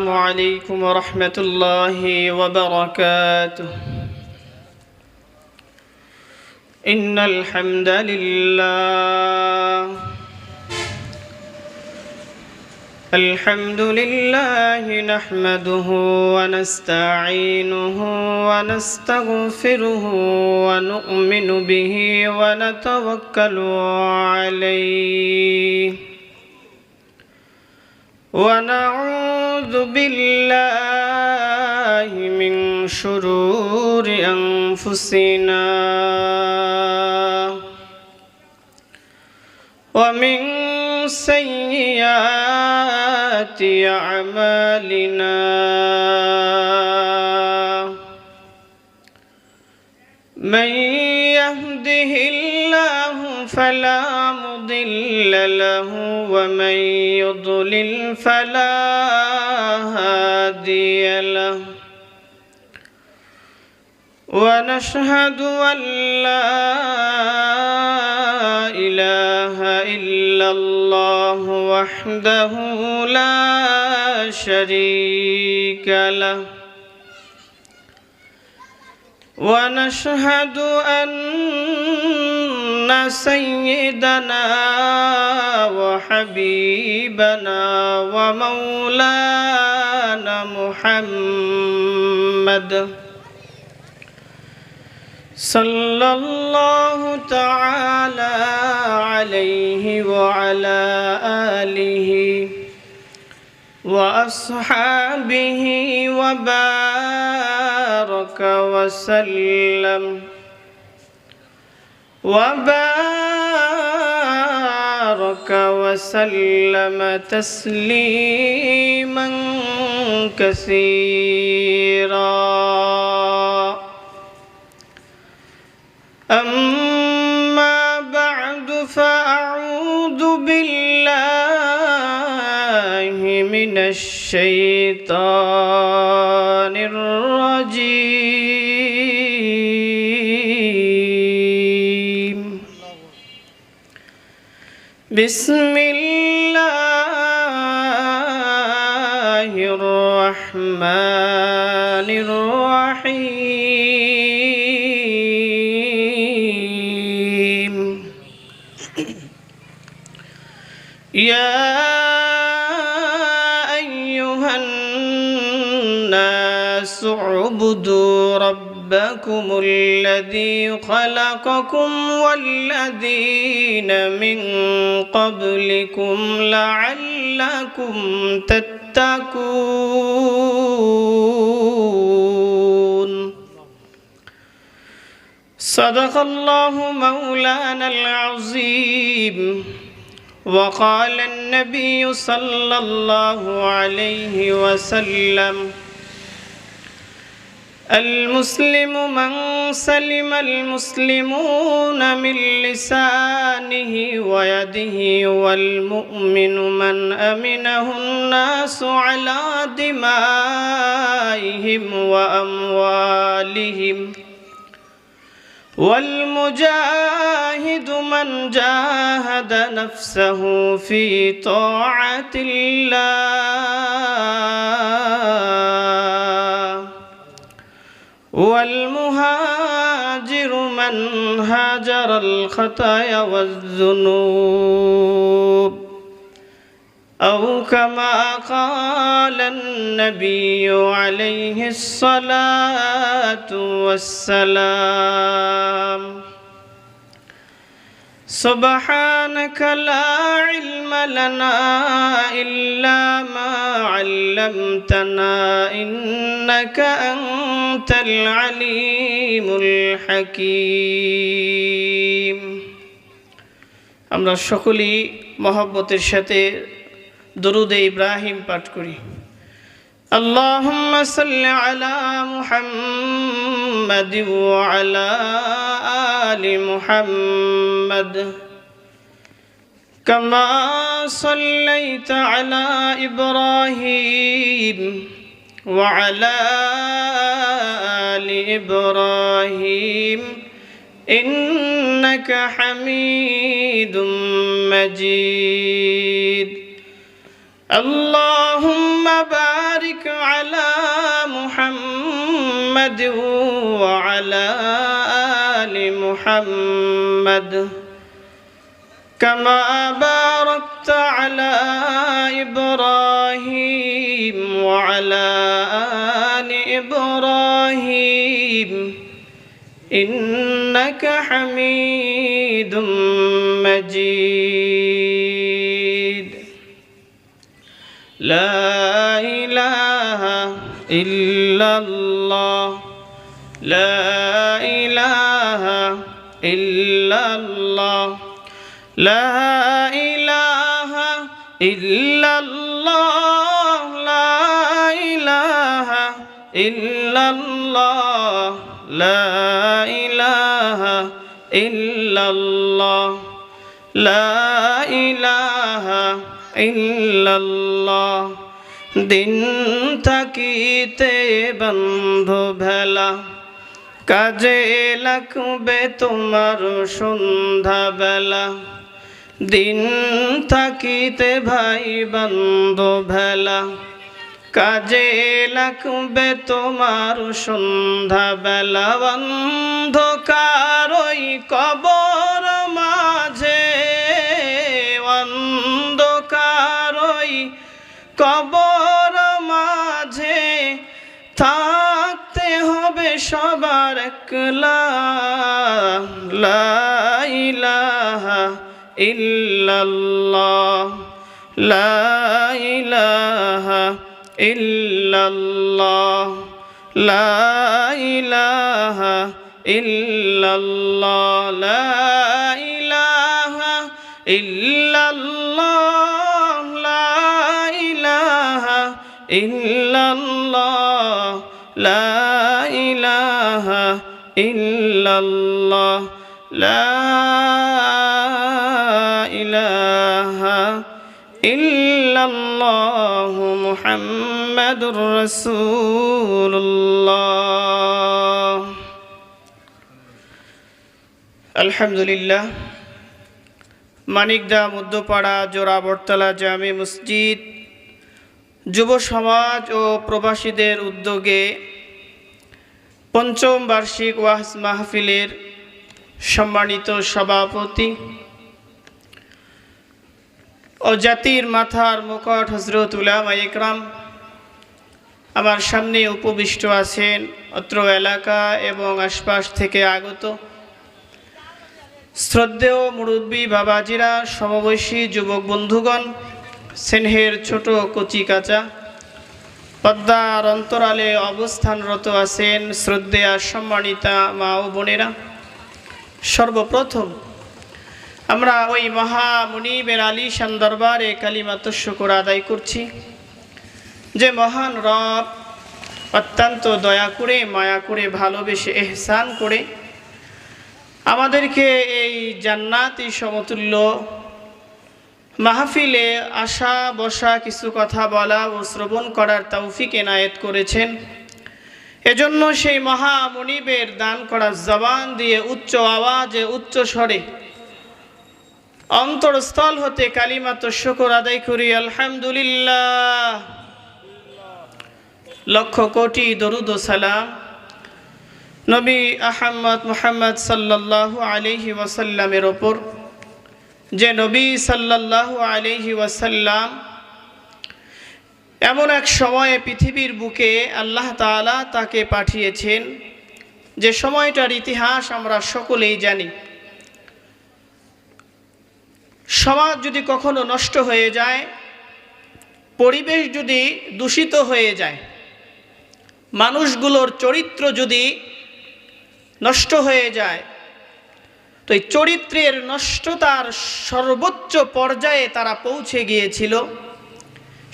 عليكم ورحمة الله وبركاته. إن الحمد لله نحمده ونستعينه ونستغفره ونؤمن به ونتوكل عليه ونعوذ بالله من شرور أنفسنا ومن سيئات أعمالنا من يهده الله فلا مضل له ومن يضلل فلا هادي له ونشهد أن لا إله إلا الله وحده لا شريك له ونشهد أن سيدنا وحبيبنا ومولانا محمد صلى الله تعالى عليه وعلى آله وأصحابه وبارك وسلم تسليما كثيرا. أما بعد فأعوذ بالله من الشيطان الرجيم. بسم الله الرحمن الرحيم. يا أيها الناس اعبدوا ربكم الذي خلقكم والذين من قبلكم لعلكم تتقون. صدق الله مولانا العظيم. وقال النبي صلى الله عليه وسلم: المسلم من سلم المسلمون من لسانه ويده والمؤمن من أمنه الناس على دمائهم وأموالهم والمجاهد من جاهد نفسه في طاعة الله والمهاجر من هاجر الخطايا والذنوب أو كما قال النبي عليه الصلاة والسلام. سبحانك لا علم لنا إلا ما علمتنا إنك أنت العليم الحكيم. আমরা সকলেই মহব্বতের সাথে দরুদ ইব্রাহিম পাঠ করি। اللهم صل على محمد وعلى آل محمد كما صليت على إبراهيم وعلى آل إبراهيم إنك حميد مجيد. اللهم بارك على محمد وعلى آل محمد كما باركت على إبراهيم وعلى آل إبراهيم إنك حميد مجيد لا إله إلا الله لا إله إلا الله لا إله إلا الله لا إله إلا الله لا إله إلا الله لا إله إلا الله দিন থাকিতে বন্ধু ভেলা কাজে লাগবে তোমার সন্ধ্যা বেলা দিন থাকিতে ভাই বন্ধু ভেলা কাজে লাগবে তোমার সন্ধ্যা বেলা অন্ধকার ওই কবর মাঝে অন্ধকার ওই কবর মাঝে থাকতে হবে সবার একলা লা ইলাহা ইল্লাল্লাহ লা ইলাহা ইল্লাল্লাহ লা ইলাহা ইল্লাল্লাহ লা ইলাহা ইল্লাল্লাহ লা ইলাহা ইল্লাল্লাহ লা ইলাহা ইল্লাল্লাহ লা ইলাহা ইল্লাল্লাহ মুহাম্মাদুর রাসূলুল্লাহ। আলহামদুলিল্লাহ। মানিকদা মধ্যপাড়া জোড়াবরতলা জামে মসজিদ যুব সমাজ ও প্রবাসীদের উদ্যোগে পঞ্চম বার্ষিক ওয়াজ মাহফিলের সম্মানিত সভাপতি ও জাতির মাথার মুকুট হযরত উলামায়ে ইকরাম আমার সামনে উপবিষ্ট আছেন, অত্র এলাকা এবং আশপাশ থেকে আগত শ্রদ্ধেয় মুরব্বী বাবাজিরা, সমবয়সী যুবক বন্ধুগণ, স্নেহের ছোট কচি কাঁচা পদ্মার অন্তরালে অবস্থানরত আছেন শ্রদ্ধেয়া সম্মানিতা মা ও বোনেরা, সর্বপ্রথম আমরা ওই মহামুনিবের আলিশান দরবারে কালিমাত শুকর আদায় করছি যে মহান রব অত্যন্ত দয়া করে মায়া করে ভালোবেসে ইহসান করে আমাদেরকে এই জান্নাতি সমতুল্য মাহফিলে আসা বসা কিছু কথা বলা ও শ্রবণ করার তৌফিক এনায়েত করেছেন। এজন্য সেই মহামুনিবের দান করা জবান দিয়ে উচ্চ আওয়াজে উচ্চ স্বরে অন্তরস্থল হতে কালিমাত শুকর আদায় করি আলহামদুলিল্লাহ। লক্ষ কোটি দরুদ ও সালাম নবী আহমদ মুহাম্মদ সাল্লাল্লাহু আলাইহি ওয়াসাল্লামের ওপর, যে নবী সাল্লাল্লাহু আলাইহি ওয়াসাল্লাম এমন এক সময়ে পৃথিবীর বুকে আল্লাহ তাআলা তাকে পাঠিয়েছেন যে সময়টার ইতিহাস আমরা সকলেই জানি। সমাজ যদি কখনো নষ্ট হয়ে যায়, পরিবেশ যদি দূষিত হয়ে যায়, মানুষগুলোর চরিত্র যদি নষ্ট হয়ে যায়, তো এই চরিত্রের নষ্টতার সর্বোচ্চ পর্যায়ে তারা পৌঁছে গিয়েছিল।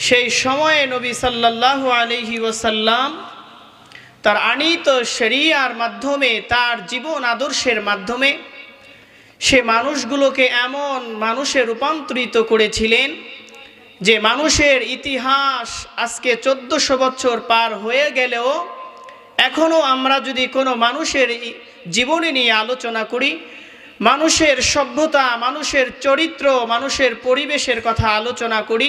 সেই সময়ে নবী সাল্লাল্লাহু আলাইহি ওয়াসাল্লাম তার আনীত শরিয়ার মাধ্যমে, তার জীবন আদর্শের মাধ্যমে সে মানুষগুলোকে এমন মানুষে রূপান্তরিত করেছিলেন যে মানুষের ইতিহাস আজকে 1400 বছর পার হয়ে গেলেও এখনও আমরা যদি কোনো মানুষের জীবনী নিয়ে আলোচনা করি, মানুষের সভ্যতা, মানুষের চরিত্র, মানুষের পরিবেশের কথা আলোচনা করি,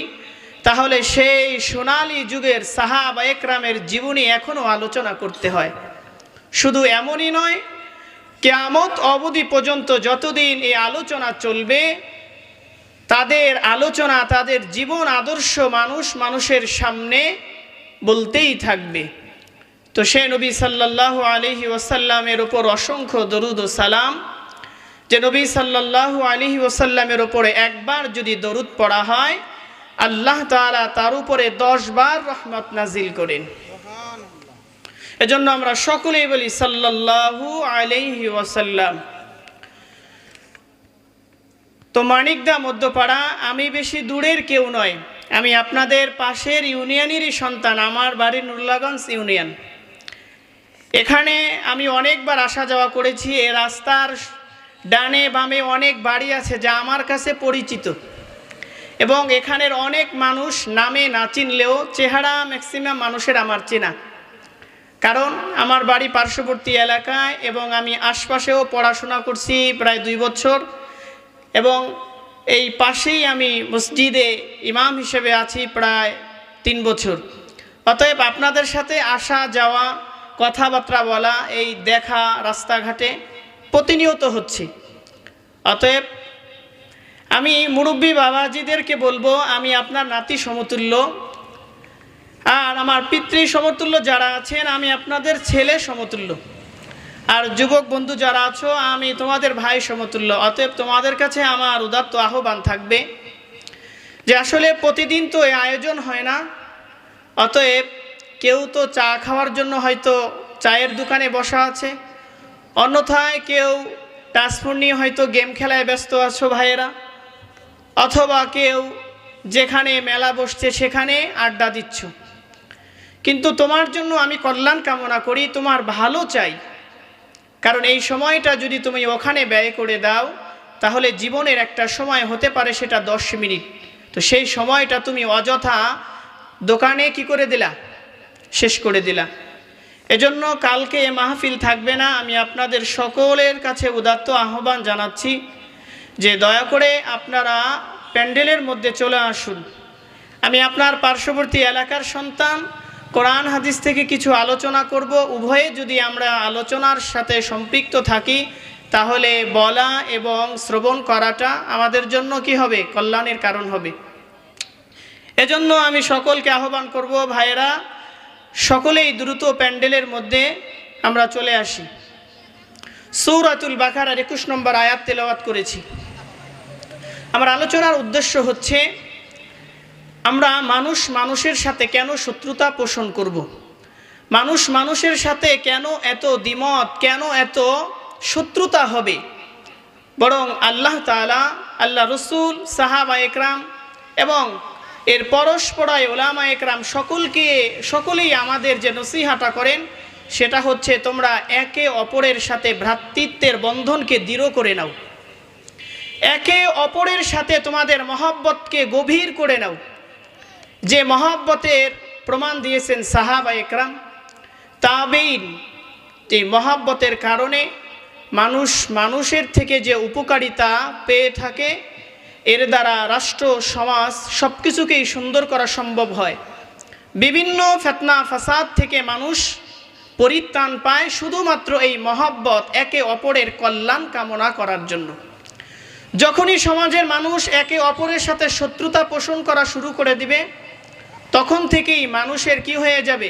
তাহলে সেই সোনালী যুগের সাহাবা একরামের জীবনী এখনও আলোচনা করতে হয়। শুধু এমনই নয়, কিয়ামত অবধি পর্যন্ত যতদিন এই আলোচনা চলবে, তাদের আলোচনা, তাদের জীবন আদর্শ মানুষের সামনে বলতেই থাকবে। তো সে নবী সাল্লাল্লাহু আলাইহি ওয়াসাল্লামের ওপর অসংখ্য দরুদ ও সালাম, যে নবী সাল্লাল্লাহু আলাইহি ওয়াসাল্লামের ওপরে একবার যদি দরুদ পড়া হয়, আল্লাহ তাআলা তার উপরে 10 বার রহমত নাজিল করেন। এজন্য আমরা সকলেই বলি সাল্লাল্লাহু আলাইহি ওয়াসাল্লাম। তো মানিকদা মধ্যপাড়া, আমি বেশি দূরের কেউ নয়, আমি আপনাদের পাশের ইউনিয়নেরই সন্তান। আমার বাড়ি নুরুল্লাহগঞ্জ ইউনিয়ন। এখানে আমি অনেকবার আসা যাওয়া করেছি। এ রাস্তার ডানে বামে অনেক বাড়ি আছে যা আমার কাছে পরিচিত, এবং এখানের অনেক মানুষ নামে না চিনলেও চেহারা ম্যাক্সিমাম মানুষের আমার চেনা, কারণ আমার বাড়ি পার্শ্ববর্তী এলাকায় এবং আমি আশপাশেও পড়াশোনা করছি প্রায় 2 বছর, এবং এই পাশেই আমি মসজিদে ইমাম হিসেবে আছি প্রায় 3 বছর। অতএব আপনাদের সাথে আসা যাওয়া, কথাবার্তা বলা, এই দেখা রাস্তাঘাটে প্রতিনিয়ত হচ্ছে। অতএব আমি মুরব্বী বাবাজিদেরকে বলবো, আমি আপনার নাতি সমতুল্য, আর আমার পিতৃ সমতুল্য যারা আছেন আমি আপনাদের ছেলে সমতুল্য, আর যুবক বন্ধু যারা আছো আমি তোমাদের ভাই সমতুল্য। অতএব তোমাদের কাছে আমার উদাত্ত আহ্বান থাকবে যে আসলে প্রতিদিন তো এই আয়োজন হয় না। অতএব কেউ তো চা খাওয়ার জন্য হয়তো চায়ের দোকানে বসা আছে, অন্যথায় কেউ টাচফোন নিয়ে হয়তো গেম খেলায় ব্যস্ত আছো ভাইয়েরা, অথবা কেউ যেখানে মেলা বসছে সেখানে আড্ডা দিচ্ছ। কিন্তু তোমার জন্য আমি কল্যাণ কামনা করি, তোমার ভালো চাই, কারণ এই সময়টা যদি তুমি ওখানে ব্যয় করে দাও তাহলে জীবনের একটা সময় হতে পারে সেটা 10 মিনিট, তো সেই সময়টা তুমি অযথা দোকানে কি করে দিলা, শেষ করে দিলা। এজন্য কালকে এ মাহফিল থাকবে না। আমি আপনাদের সকলের কাছে উদাত্ত আহ্বান জানাচ্ছি যে দয়া করে আপনারা প্যান্ডেলের মধ্যে চলে আসুন। আমি আপনার পার্শ্ববর্তী এলাকার সন্তান, কোরআন হাদিস থেকে কিছু আলোচনা করব। উভয়ে যদি আমরা আলোচনার সাথে সম্পৃক্ত থাকি তাহলে বলা এবং শ্রবণ করাটা আমাদের জন্য কি হবে, কল্যাণের কারণ হবে। এজন্য আমি সকলকে আহ্বান করব, ভাইয়েরা সকলেই দ্রুত প্যান্ডেলের মধ্যে আমরা চলে আসি। সূরাতুল বাকারার 21 নম্বর আয়াত তেলাওয়াত করেছি। আমার আলোচনার উদ্দেশ্য হচ্ছে আমরা মানুষের সাথে কেন শত্রুতা পোষণ করব, মানুষের সাথে কেন এত দ্বিমত, কেন এত শত্রুতা হবে, বরং আল্লাহ তাআলা, আল্লাহ রসুল, সাহাবা একরাম এবং এর পরস্পরায় ওলামা একরাম সকলেই আমাদের যে নসিহাটা করেন সেটা হচ্ছে তোমরা একে অপরের সাথে ভ্রাতৃত্বের বন্ধনকে দৃঢ় করে নাও, একে অপরের সাথে তোমাদের মহব্বতকে গভীর করে নাও। যে মহব্বতের প্রমাণ দিয়েছেন সাহাবা একরাম, তাবেঈন, যে মহব্বতের কারণে মানুষের থেকে যে উপকারিতা পেয়ে থাকে, এর দ্বারা রাষ্ট্র সমাজ সব কিছুকেই সুন্দর করা সম্ভব হয়। বিভিন্ন ফিতনা ফাসাদ থেকে মানুষ পরিত্রাণ পায় শুধুমাত্র এই মহব্বত, একে অপরের কল্যাণ কামনা করার জন্য। যখনই সমাজের মানুষ একে অপরের সাথে শত্রুতা পোষণ করা শুরু করে দিবে, তখন থেকেই মানুষের কি হয়ে যাবে,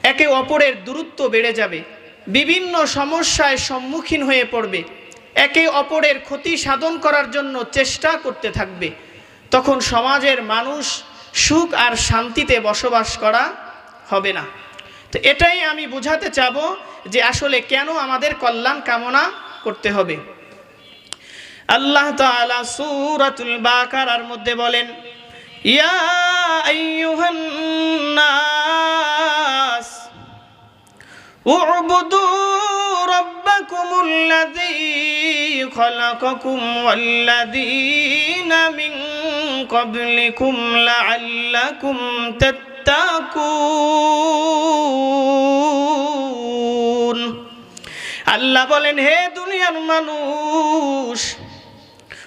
একে অপরের দূরত্ব বেড়ে যাবে, বিভিন্ন সমস্যায় সম্মুখীন হয়ে পড়বে, একে অপরের ক্ষতি সাধন করার জন্য চেষ্টা করতে থাকবে। তখন সমাজের মানুষ সুখ আর শান্তিতে বসবাস করা হবে না। তো এটাই আমি বোঝাতে চাবো যে আসলে কেন আমাদের কল্যাণ কামনা করতে হবে। আল্লাহ তাআলা সূরাতুল বাকারার মধ্যে বলেন, ইয়া আইয়ুহান নাস উ'বুদু রাব্বাকুমুল্লাযী খালাকাকুম ওয়াল্লাযীনা মিন ক্বাবলিকুম লাআল্লাকুম তাত্তাকুন। আল্লাহ বলেন, হে দুনিয়ার মানুষ,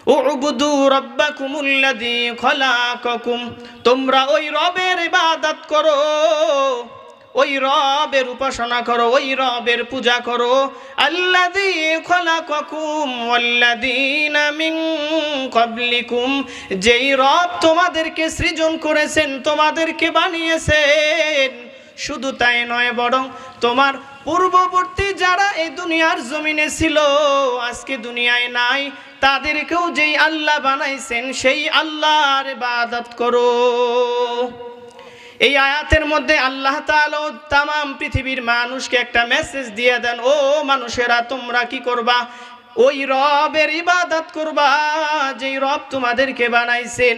উবুদু রাব্বাকুমুল্লাযী খলাকাকুম, তোমরা ওই রবের ইবাদত করো, ওই রবের উপাসনা করো, ওই রবের পূজা করো। আল্লাযী খলাকাকুম ওয়াল্লাযীনা মিন ক্বাবলিকুম, যেই রব তোমাদেরকে সৃজন করেছেন, তোমাদেরকে বানিয়েছেন। শুধু তাই নয়, বরং তোমার পূর্ববর্তী যারা এই দুনিয়ার জমিনে ছিল, আজকে দুনিয়ায় নাই, তাদেরকেও যেই আল্লাহ বানাইছেন সেই আল্লাহর ইবাদত করো। এই আয়াতের মধ্যে আল্লাহ তাআলা তামাম পৃথিবীর মানুষকে একটা মেসেজ দিয়ে দেন, ও মানুষেরা, তোমরা কি করবা? ওই রবের ইবাদত করবা যেই রব তোমাদেরকে বানাইছেন।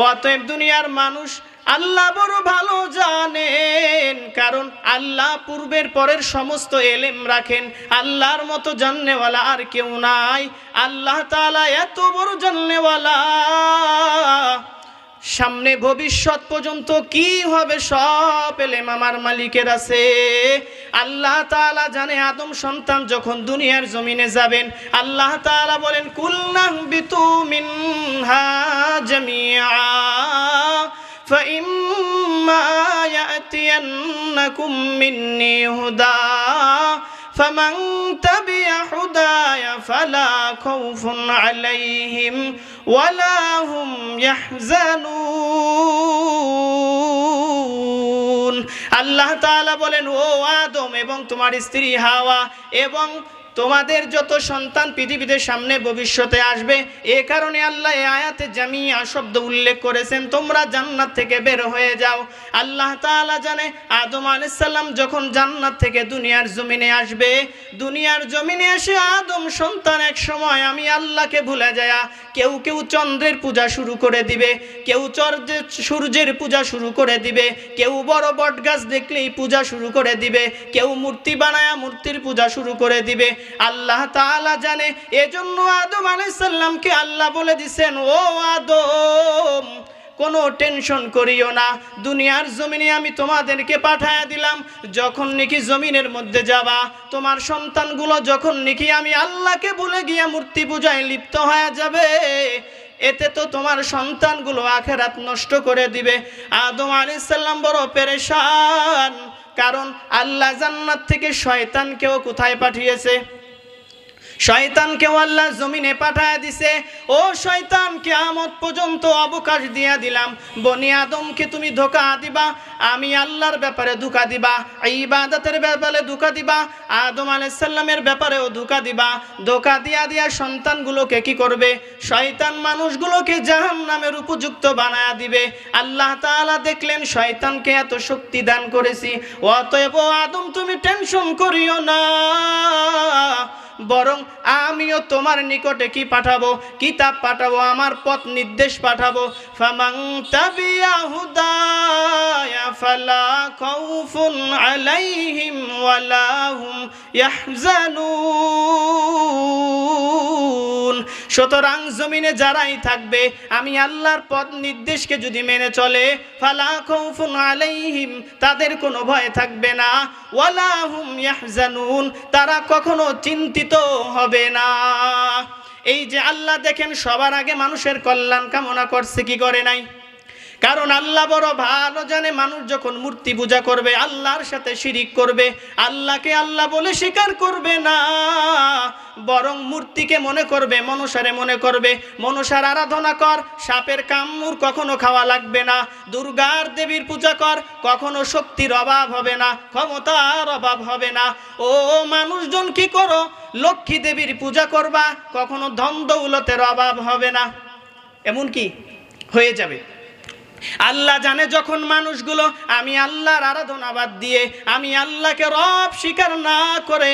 অতএব দুনিয়ার মানুষ আল্লাহ বড় ভালো জানেন, কারণ আল্লাহ পূর্বের পরের সমস্ত এলেম রাখেন। আল্লাহর মতো জাননেওয়ালা আর কেউ নাই। আল্লাহ তাআলা এত বড় জাননেওয়ালা, সামনে ভবিষ্যৎ পর্যন্ত কি হবে সব এলেম আমার মালিকের আছে। আল্লাহ তাআলা জানে আদম সন্তান যখন দুনিয়ার জমিনে যাবেন, আল্লাহ তাআলা বলেন, কুলনাহবিতু মিনহা জামিআ فإما يأتينكم مني هدى فمن تبع هداي فلا خوف عليهم ولا هم يحزنون। আল্লাহ তাআলা বলেন, ও আদম এবং তোমার স্ত্রী হাওয়া এবং তোমাদের যত সন্তান পৃথিবীতে সামনে ভবিষ্যতে আসবে, এ কারণে আল্লাহ এই আয়াতে জামিয়া শব্দ উল্লেখ করেছেন, তোমরা জান্নাত থেকে বের হয়ে যাও। আল্লাহ তাআলা জানে আদম আলাইহিস সালাম যখন জান্নাত থেকে দুনিয়ার জমিনে আসবে, দুনিয়ার জমিনে এসে আদম সন্তান এক সময় আমি আল্লাহকে ভুলে যায় কেউ কেউ চন্দ্রের পূজা শুরু করে দিবে, কেউ সূর্যের পূজা শুরু করে দিবে, কেউ বড় বট গাছ দেখলেই পূজা শুরু করে দিবে, কেউ মূর্তি বানায়া মূর্তির পূজা শুরু করে দিবে। আল্লাহ তাআলা জানে, এজন্য আদম আলাইহিস সালামকে আল্লাহ বলে দিয়েছেন, ও আদম, কোনো টেনশন করিও না, দুনিয়ার জমিনে আমি তোমাদেরকে পাঠায়া দিলাম। যখন নাকি জমিনের মধ্যে যাবা, তোমার সন্তানগুলো যখন নাকি আমি আল্লাহকে ভুলে গিয়া মূর্তি পূজায় লিপ্ত হয়ে যাবে, এতে তো তোমার সন্তানগুলো আখিরাত নষ্ট করে দিবে। আদম আলাইহিস সালাম বড় পেরেশান, কারণ আল্লাহ জান্নাত থেকে শয়তানকেও কোথায় পাঠিয়েছে? শয়তানকেও আল্লাহ জমিনে পাঠায় দিছে। ও শয়তান, কিয়ামত পর্যন্ত অবকাশ দিয়া দিলাম, বনি আদমকে তুমি ধোঁকা দিবা, আমি আল্লাহর ব্যাপারে ধোঁকা দিবা, ইবাদতের ব্যাপারে ধোঁকা দিবা, আদম আলাইহিস সালামের ব্যাপারেও ধোঁকা দিবা। ধোঁকা দিয়া দিয়া সন্তানগুলোকে কি করবে? শয়তান মানুষগুলোকে জাহান্নামের উপযুক্ত বানায়া দিবে। আল্লাহ তাআলা দেখলেন শয়তানকে এত শক্তি দান করেছি, অতএব আদম তুমি টেনশন করিও না, বরং আমিও তোমার নিকটে কি পাঠাবো? কিতাব পাঠাবো, আমার পথ নির্দেশ পাঠাবো। ফামান তাবিয়া হুদায়া ফালা খাউফুন আলাইহিম ওয়ালা হুম ইয়াহজানুন। সুতরাং জমিনে যারাই থাকবে, আমি আল্লাহর পথ নির্দেশকে যদি মেনে চলে, ফালা খাউফুন আলাইহিম, তাদের কোনো ভয় থাকবে না, ওয়ালা হুম ইয়াহজানুন, তারা কখনো চিন্তিত হবে না। এই যে আল্লাহ দেখেন সবার আগে মানুষের কল্যাণ কামনা করছে, কি করে নাই? কারণ আল্লাহ বড় ভালো জানে মানুষ যখন মূর্তি পূজা করবে, আল্লাহর সাথে শিরিক করবে, আল্লাহকে আল্লাহ বলে স্বীকার করবে না, বরং মূর্তিকে মনে করবে, মনসারে মনে করবে, মনসার আরাধনা কর, সাপের কামড় কখনো খাওয়া লাগবে না, দুর্গার দেবীর পূজা কর, কখনো শক্তির অভাব হবে না, ক্ষমতার অভাব হবে না। ও মানুষজন কি করো? লক্ষ্মী দেবীর পূজা করবা, কখনো ধন দৌলতের অভাব হবে না, এমন কি হয়ে যাবে। আল্লাহ জানে যখন মানুষগুলো আমি আল্লাহর আরাধনা বাদ দিয়ে, আমি আল্লাহকে রব স্বীকার না করে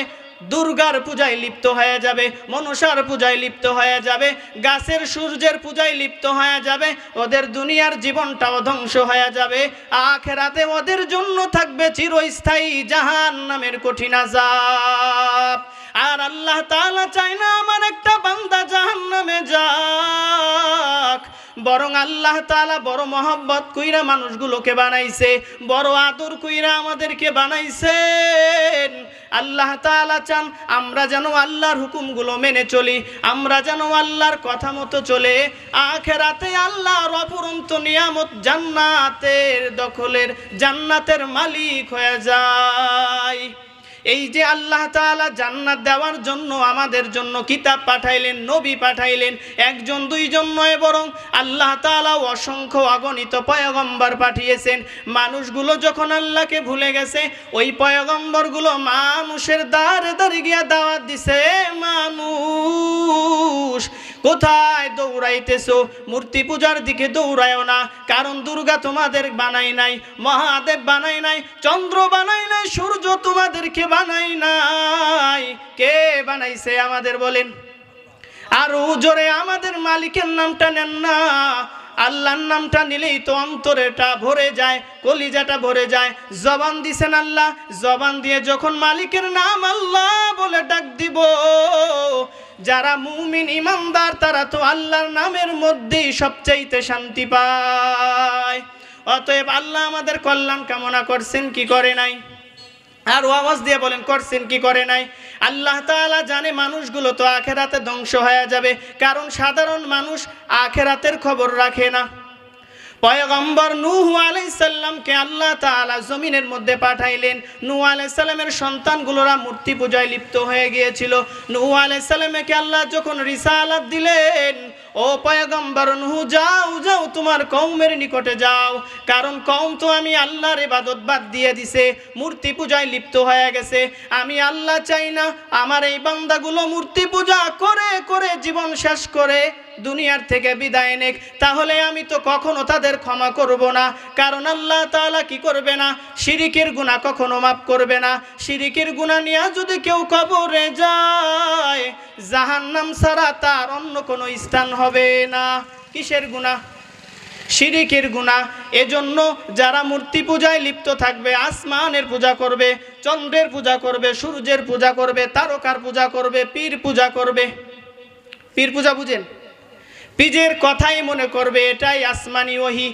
দুর্গার পূজায় লিপ্ত হয়ে যাবে, মনসার পূজায় লিপ্ত হয়ে যাবে, গাছের সূর্যের পূজায় লিপ্ত হয়ে যাবে, ওদের দুনিয়ার জীবনটাও ধ্বংস হয়ে যাবে, আখিরাতে ওদের জন্য থাকবে চিরস্থায়ী জাহান্নামের কঠিন আযাব। আর আল্লাহ তাআলা চায় না আমার একটা বান্দা জাহান্নামে যাক, বরং আল্লাহ তাআলা বড় মহব্বত কইরা মানুষগুলোকে বানাইছে, বড় আদর কইরা আমাদেরকে বানাইছেন। আল্লাহ তাআলা চান আমরা যেন আল্লাহর হুকুমগুলো মেনে চলি, আমরা যেন আল্লাহর কথা মতো চলে আখিরাতে আল্লাহর অফুরন্ত নিয়ামত জান্নাতের দখলের, জান্নাতের মালিক হয়ে যায়। এই যে আল্লাহ তাআলা জান্নাত দেওয়ার জন্য আমাদের জন্য কিতাব পাঠাইলেন, নবী পাঠাইলেন, একজন দুইজন নয়, বরং আল্লাহ তাআলা অসংখ্য অগণিত পয়গম্বর পাঠিয়েছেন। মানুষগুলো যখন আল্লাহকে ভুলে গেছে, ওই পয়গম্বরগুলো মানুষের দ্বারে দ্বারে গিয়া দাওয়াত দিছে, মানুষ কোথায় দৌড়াইতেছো? মূর্তি পূজার দিকে দৌড়ায়ও না, কারণ দুর্গা তোমাদের বানাই নাই, মহাদেব বানাই নাই, চন্দ্র বানাই নাই, সূর্য তোমাদেরকে বানাই নাই। কে বানাইছে আমাদের বলেন? আর জোরে আমাদের মালিকের নামটা নেন না। আল্লাহর নামটা নিলেই তো অন্তরেটা ভরে যায়, কলিজাটা ভরে যায়। জবান দিছেন আল্লাহ, জবান দিয়ে যখন মালিকের নাম আল্লাহ বলে ডাক দিব, যারা মুমিন ইমানদার তারা তো আল্লাহর নামের মধ্যেই সবচাইতে শান্তি পায়। অতএব আল্লাহ আমাদের কল্যাণ কামনা করছেন কি করে নাই? আর আওয়াজ দিয়ে বলেন, করছেন কি করে নাই? আল্লাহ তাআলা জানে মানুষগুলো তো আখিরাতে ধ্বংস হয়ে যাবে, কারণ সাধারণ মানুষ আখিরাতের খবর রাখে না। পয়গম্বর নূহ আলাইহিস সালামকে আল্লাহ তাআলা জমিনের মধ্যে পাঠাইলেন। নূহ আলাইহিস সালামের সন্তানগুলোরা মূর্তি পূজায় লিপ্ত হয়ে গিয়েছিল। নূহ আলাইহিস সালামকে আল্লাহ যখন রিসালাত দিলেন, ও পয়গম্বর নূহ, যাও যাও তোমার কওমের নিকটে যাও, কারণ কওম তো আমি আল্লাহর ইবাদত বাদ দিয়ে দিছে, মূর্তি পূজায় লিপ্ত হয়ে গেছে। আমি আল্লাহ চাই না আমার এই বান্দাগুলো মূর্তি পূজা করে করে জীবন শেষ করে দুনিয়ার থেকে বিদায় নেক, তাহলে আমি তো কখনো তাদের ক্ষমা করব না। কারণ আল্লাহ তাআলা কি করবে না? শিরিকের গুনাহ কখনো মাফ করবে না। শিরিকের গুনাহ নিয়ে যদি কেউ কবরে যায়, জাহান্নাম ছাড়া তার অন্য কোনো স্থান হবে না। কিসের গুনাহ? শিরিকের গুনাহ। এজন্য যারা মূর্তি পূজায় লিপ্ত থাকবে, আসমানের পূজা করবে, চন্দ্রের পূজা করবে, সূর্যের পূজা করবে, তারকার পূজা করবে, পীর পূজা করবে। পীর পূজা বুঝেন? পীরের কথাই মনে করবে এটাই আসমানি ওহী।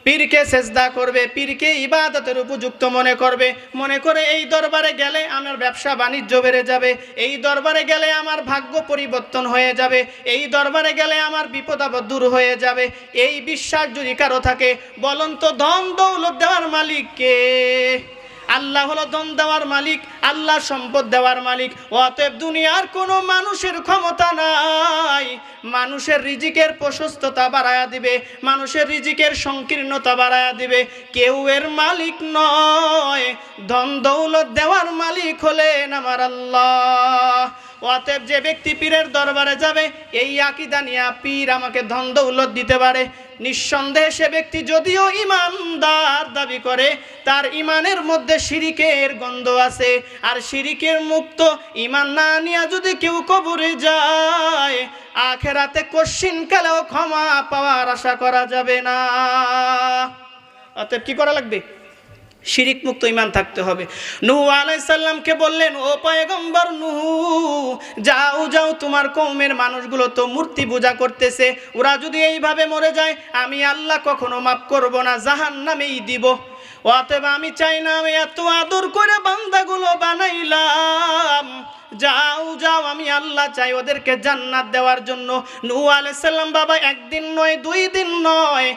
পীরকে সেজদা করবে, পীরকে ইবাদতের উপযুক্ত মনে করবে, মনে করে এই দরবারে গেলে আমার ব্যবসা বাণিজ্য বেড়ে যাবে, এই দরবারে গেলে আমার ভাগ্য পরিবর্তন হয়ে যাবে, এই দরবারে গেলে আমার বিপদ আপদ দূর হয়ে যাবে। এই বিশ্বাস যদি কারো থাকে, বলুন তো ধন দৌলত দেওয়ার মালিক কে? আল্লাহ হলো ধন দেওয়ার মালিক, আল্লাহ সম্পদ দেওয়ার মালিক। অতএব দুনিয়ার কোনো মানুষের ক্ষমতা নাই মানুষের রিজিকের প্রশস্ততা বাড়ায়া দিবে, মানুষের রিজিকের সংকীর্ণতা বাড়ায়া দিবে। কেউ এর মালিক নয়। ধন দৌলত দেওয়ার মালিক হলেন আমার আল্লাহ। অতএব যে ব্যক্তি পীরের দরবারে যাবে এই আকীদা নিয়ে, পীর আমাকে ধন দৌলত দিতে পারে, নিঃসন্দেহে সে ব্যক্তি যদিও ইমানদার দাবি করে, তার ইমানের মধ্যে শিরিকের গন্ধ আছে। আর শিরিকের মুক্ত ইমান না নিয়ে যদি কেউ কবরে যায়, আখিরাতে কশিন কালেও ক্ষমা পাওয়ার আশা করা যাবে না। অতএব কি করা লাগবে? শিরিক মুক্ত ঈমান থাকতে হবে। নূহ আলাইহিস সালামকে বললেন, ও পয়গম্বর নূহ, যাও যাও তোমার কওমের মানুষগুলো তো মূর্তি পূজা করতেছে, ওরা যদি এইভাবে মরে যায় আমি আল্লাহ কখনো মাফ করব না, জাহান্নামেই দিব। অতএব আমি চাই না, আমি এত আদর করে বান্দাগুলো বানাইলাম, যাও যাও আমি আল্লাহ চাই ওদেরকে জান্নাত দেওয়ার জন্য। নূহ আলাইহিস সালাম বাবা একদিন নয়, দুই দিন নয়,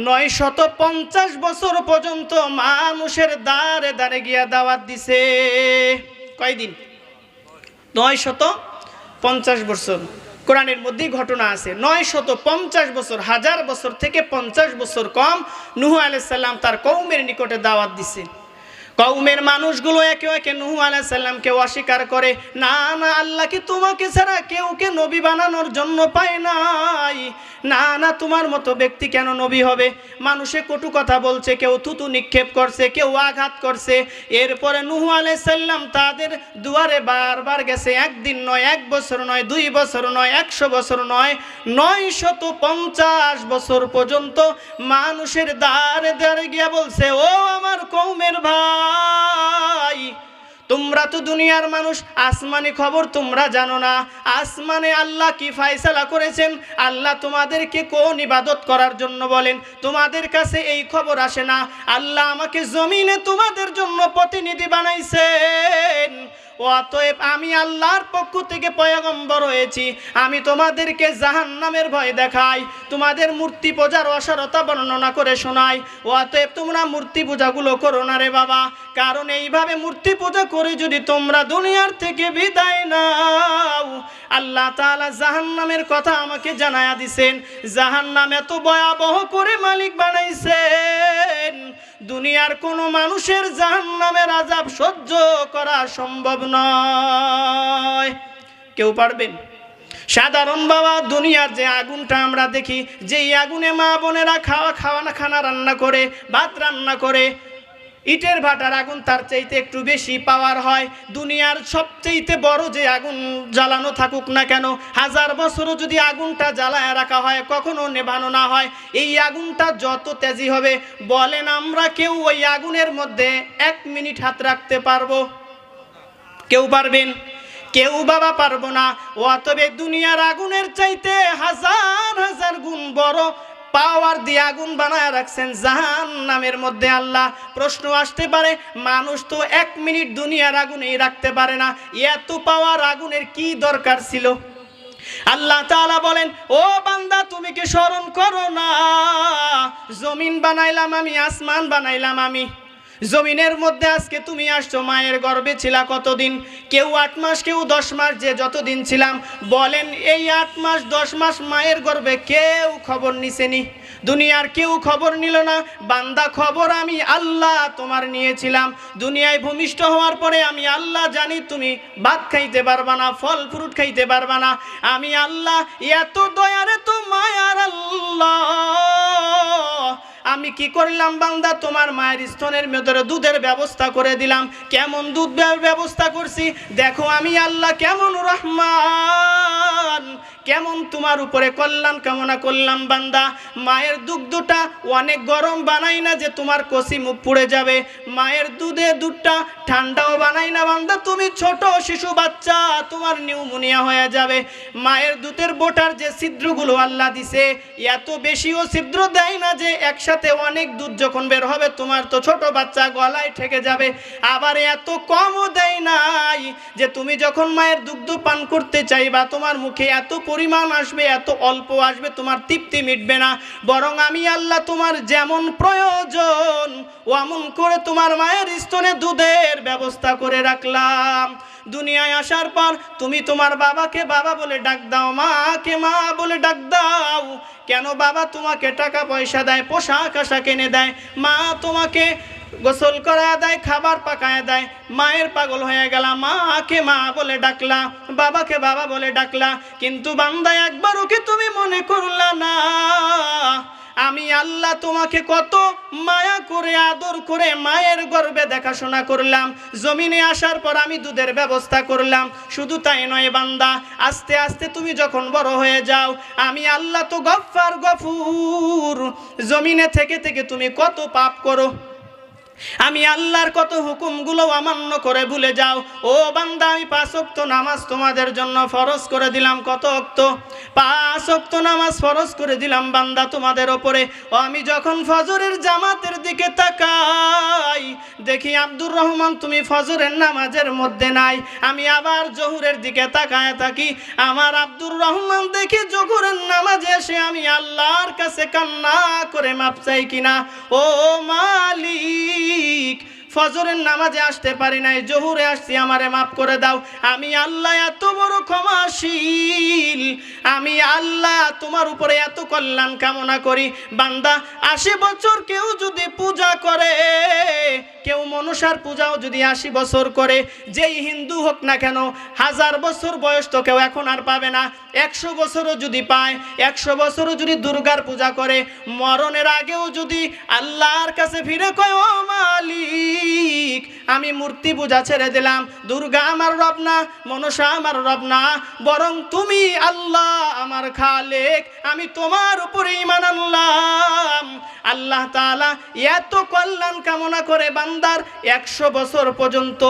950 বছর পর্যন্ত মানুষের দ্বারে দ্বারে গিয়া দাওয়াত দিছে। কয়দিন? 950 বছর। কোরআনের মধ্যেই ঘটনা আছে। 950 বছর, 1000 বছর থেকে 50 বছর কম নূহ আলাইহিস সালাম তার কওমের নিকটে দাওয়াত দিছে। কওমের মানুষগুলো একে একে নূহ আলাইহিস সালামকে অস্বীকার করে, না না, আল্লাহ কি তোমাকে ছাড়া কেউকে নবী বানানোর জন্য পায় নাই? না না, তোমার মতো ব্যক্তি কেন নবী হবে? মানুষে কটু কথা বলছে, কেউ থুতু নিক্ষেপ করছে, কেউ আঘাত করছে। এরপরে নূহ আলাইহিস সালাম তাদের দুয়ারে বারবার গেছে, একদিন নয়, 1 বছর নয়, 2 বছর নয়, 100 বছর নয়, 950 বছর পর্যন্ত মানুষের দ্বারে দ্বারে গিয়া বলছে, ও আমার কওমের ভাই, তোমরা তোমরা তো দুনিয়ার মানুষ, আসমানি খবর তোমরা জানো না। আসমানে আল্লাহ কি ফায়সালা করেছেন, আল্লাহ তোমাদেরকে কোন ইবাদত করার জন্য বলেন, তোমাদের কাছে এই খবর আসে না। আল্লাহ আমাকে জমিনে তোমাদের জন্য প্রতিনিধি বানাইছেন। অতএব আমি আল্লাহর পক্ষ থেকে পয়গম্বর হয়েছি, আমি তোমাদেরকে জাহান্নামের ভয় দেখাই, তোমাদের মূর্তি পূজার অসারতা বর্ণনা করে শোনাই। অতএব তোমরা মূর্তি পূজাগুলো করো না রে বাবা, কারণ এইভাবে মূর্তি পূজা করে যদি তোমরা দুনিয়ার থেকে বিদায় নাও, আল্লাহ তাআলা জাহান্নামের কথা আমাকে জানায়া দিছেন। জাহান্নাম এত ভয়াবহ করে মালিক বানাইছেন, দুনিয়ার কোনো মানুষের জাহান্নামের আযাব সহ্য করা সম্ভব নয়। কেউ পারবেন? সাধারণ বাবা, দুনিয়ার যে আগুনটা আমরা দেখি, যেই আগুনে মা বোনেরা খানা রান্না করে, ভাত রান্না করে, ইটের ভাটার আগুন তার চাইতে একটু বেশি পাওয়ার হয়। দুনিয়ার সবচাইতে বড় যে আগুন জ্বালানো থাকুক না কেন, 1000 বছরও যদি আগুনটা জ্বালায় রাখা হয়, কখনো নেভানো না হয়, এই আগুনটা যত তেজি হবে, বলেন আমরা কেউ ওই আগুনের মধ্যে 1 মিনিট হাত রাখতে পারবো? কেউ পারবেন? কেউ বাবা পারবো না। অতএব দুনিয়ার আগুনের চাইতে 1000 গুণ বড় পাওয়ার দিয়ে আগুন বানায় রাখছেন জাহান্নামের মধ্যে আল্লাহ। প্রশ্ন আসতে পারে, মানুষ তো 1 মিনিট দুনিয়ার আগুনেই রাখতে পারে না, এত পাওয়ার আগুনের কি দরকার ছিল? আল্লাহ তাআলা বলেন, ও বান্দা তুমি কি স্মরণ করো না, জমিন বানাইলাম আমি, আসমান বানাইলাম আমি। জমিনের মধ্যে আজকে তুমি আসছো, মায়ের গর্ভে ছিলা কতদিন? কেউ 8 মাস, কেউ 10 মাস, যে যতদিন ছিলাম। বলেন এই 8 মাস 10 মাস মায়ের গর্ভে কেউ খবর নিছেনি? দুনিয়ার কেউ খবর নিল না। বান্দা, খবর আমি আল্লাহ তোমার নিয়েছিলাম। দুনিয়ায় ভূমিষ্ঠ হওয়ার পরে আমি আল্লাহ জানি তুমি ভাত খাইতে পারবা না, ফল ফ্রুট খাইতে পারবা না। আমি আল্লাহ এত দয়ারে তো মায়ার আল্লাহ, আমি কি করলাম বান্দা, তোমার মায়ের স্তনের ভেতরে দুধের ব্যবস্থা করে দিলাম। কেমন দুধ ব্যবস্থা করছি দেখো, আমি আল্লাহ কেমন রহমান, কেমন তোমার উপরে কল্যাণ কামনা করলাম বান্দা। মায়ের দুধটা অনেক গরম বানাই না যে তোমার কষি মুখ পুড়ে যাবে, মায়ের দুধটা ঠান্ডাও বানাই না বান্দা, তুমি ছোট শিশু বাচ্চা, তোমার নিউমোনিয়া হয়ে যাবে। মায়ের দুধের বোটার যে ছিদ্রগুলো আল্লাহ দিছে, এত বেশিও ছিদ্র দেয় না যে একসাথে অনেক দুধ যখন বের হবে তোমার তো ছোট বাচ্চা গলায় ঠেকে যাবে। আবার এত কমও দেয় নাই যে তুমি যখন মায়ের দুগ্ধ পান করতে চাইবা তোমার মুখে এত পরিমাণ আসবে, এত অল্প আসবে, তোমার তৃপ্তি মিটবে না। বরং আমি আল্লাহ তোমার যেমন প্রয়োজন ওমন করে তোমার মায়ের স্তনে দুধের ব্যবস্থা করে রাখলাম। দুনিয়ায় আসার পর তুমি তোমার বাবাকে বাবা বলে ডাক দাও, মাকে মা বলে ডাক দাও। কেন? বাবা তোমাকে টাকা পয়সা দেয়, পোশাক আশাক এনে দেয়, মা তোমাকে গোসল করায় দেয়, খাবার পাকায় দেয়। মায়ের পাগল হয়ে গেলা, মাকে মা বলে ডাকলা, বাবাকে বাবা বলে ডাকলা, কিন্তু বান্দা একবার ওকে তুমি মনে করলা না। আমি আল্লাহ তোমাকে কত মায়া করে আদর করে মায়ের গর্ভে দেখাশোনা করলাম, জমিনে আসার পর আমি দুধের ব্যবস্থা করলাম। শুধু তাই নয় বান্দা, আস্তে আস্তে তুমি যখন বড় হয়ে যাও, আমি আল্লাহ তো গফফার গফুর, জমিনে থেকে থেকে তুমি কত পাপ করো, আমি আল্লাহর কত হুকুমগুলো অমান্য করে ভুলে যাও। ও বান্দা, আমি 5 ওয়াক্ত নামাজ তোমাদের জন্য ফরজ করে দিলাম। কত ওয়াক্ত? 5 ওয়াক্ত নামাজ ফরজ করে দিলাম বান্দা তোমাদের ওপরে। ও আমি যখন ফজরের জামাতের দিকে তাকাই, দেখি আব্দুর রহমান তুমি ফজরের নামাজের মধ্যে নাই। আমি আবার জোহরের দিকে তাকায় থাকি, আমার আব্দুর রহমান দেখি জোহরের নামাজে এসে আমি আল্লাহর কাছে কান্না করে মাপ চাই কিনা। ও মালিক, ফজরের নামাজে আসতে পারি নাই, জোহরে আসছি, আমারে মাফ করে দাও। আমি আল্লাহ এত বড় ক্ষমাশীল, আমি আল্লাহ তোমার উপরে এত কল্যাণ কামনা করি। বান্দা 80 বছর কেউ যদি পূজা করে, কেউ মনসার পূজাও যদি 80 বছর করে, যেই হিন্দু হোক না কেন, 1000 বছর বয়স তো কেউ এখন আর পাবে না। 100 বছরও যদি পায়, 100 বছরও যদি দুর্গার পূজা করে, মরণের আগেও যদি আল্লাহর কাছে ফিরে কয়, ও মালিক আমি মূর্তি পূজা ছেড়ে দিলাম, দুর্গা আমার রব না, মনসা আমার রব না, বরং তুমি আল্লাহ আমার খালেক, আমি তোমার উপরে ঈমান আনলাম। আল্লাহ তাআলা এত কল্যাণ কামনা করে বান্দার 100 বছর পর্যন্ত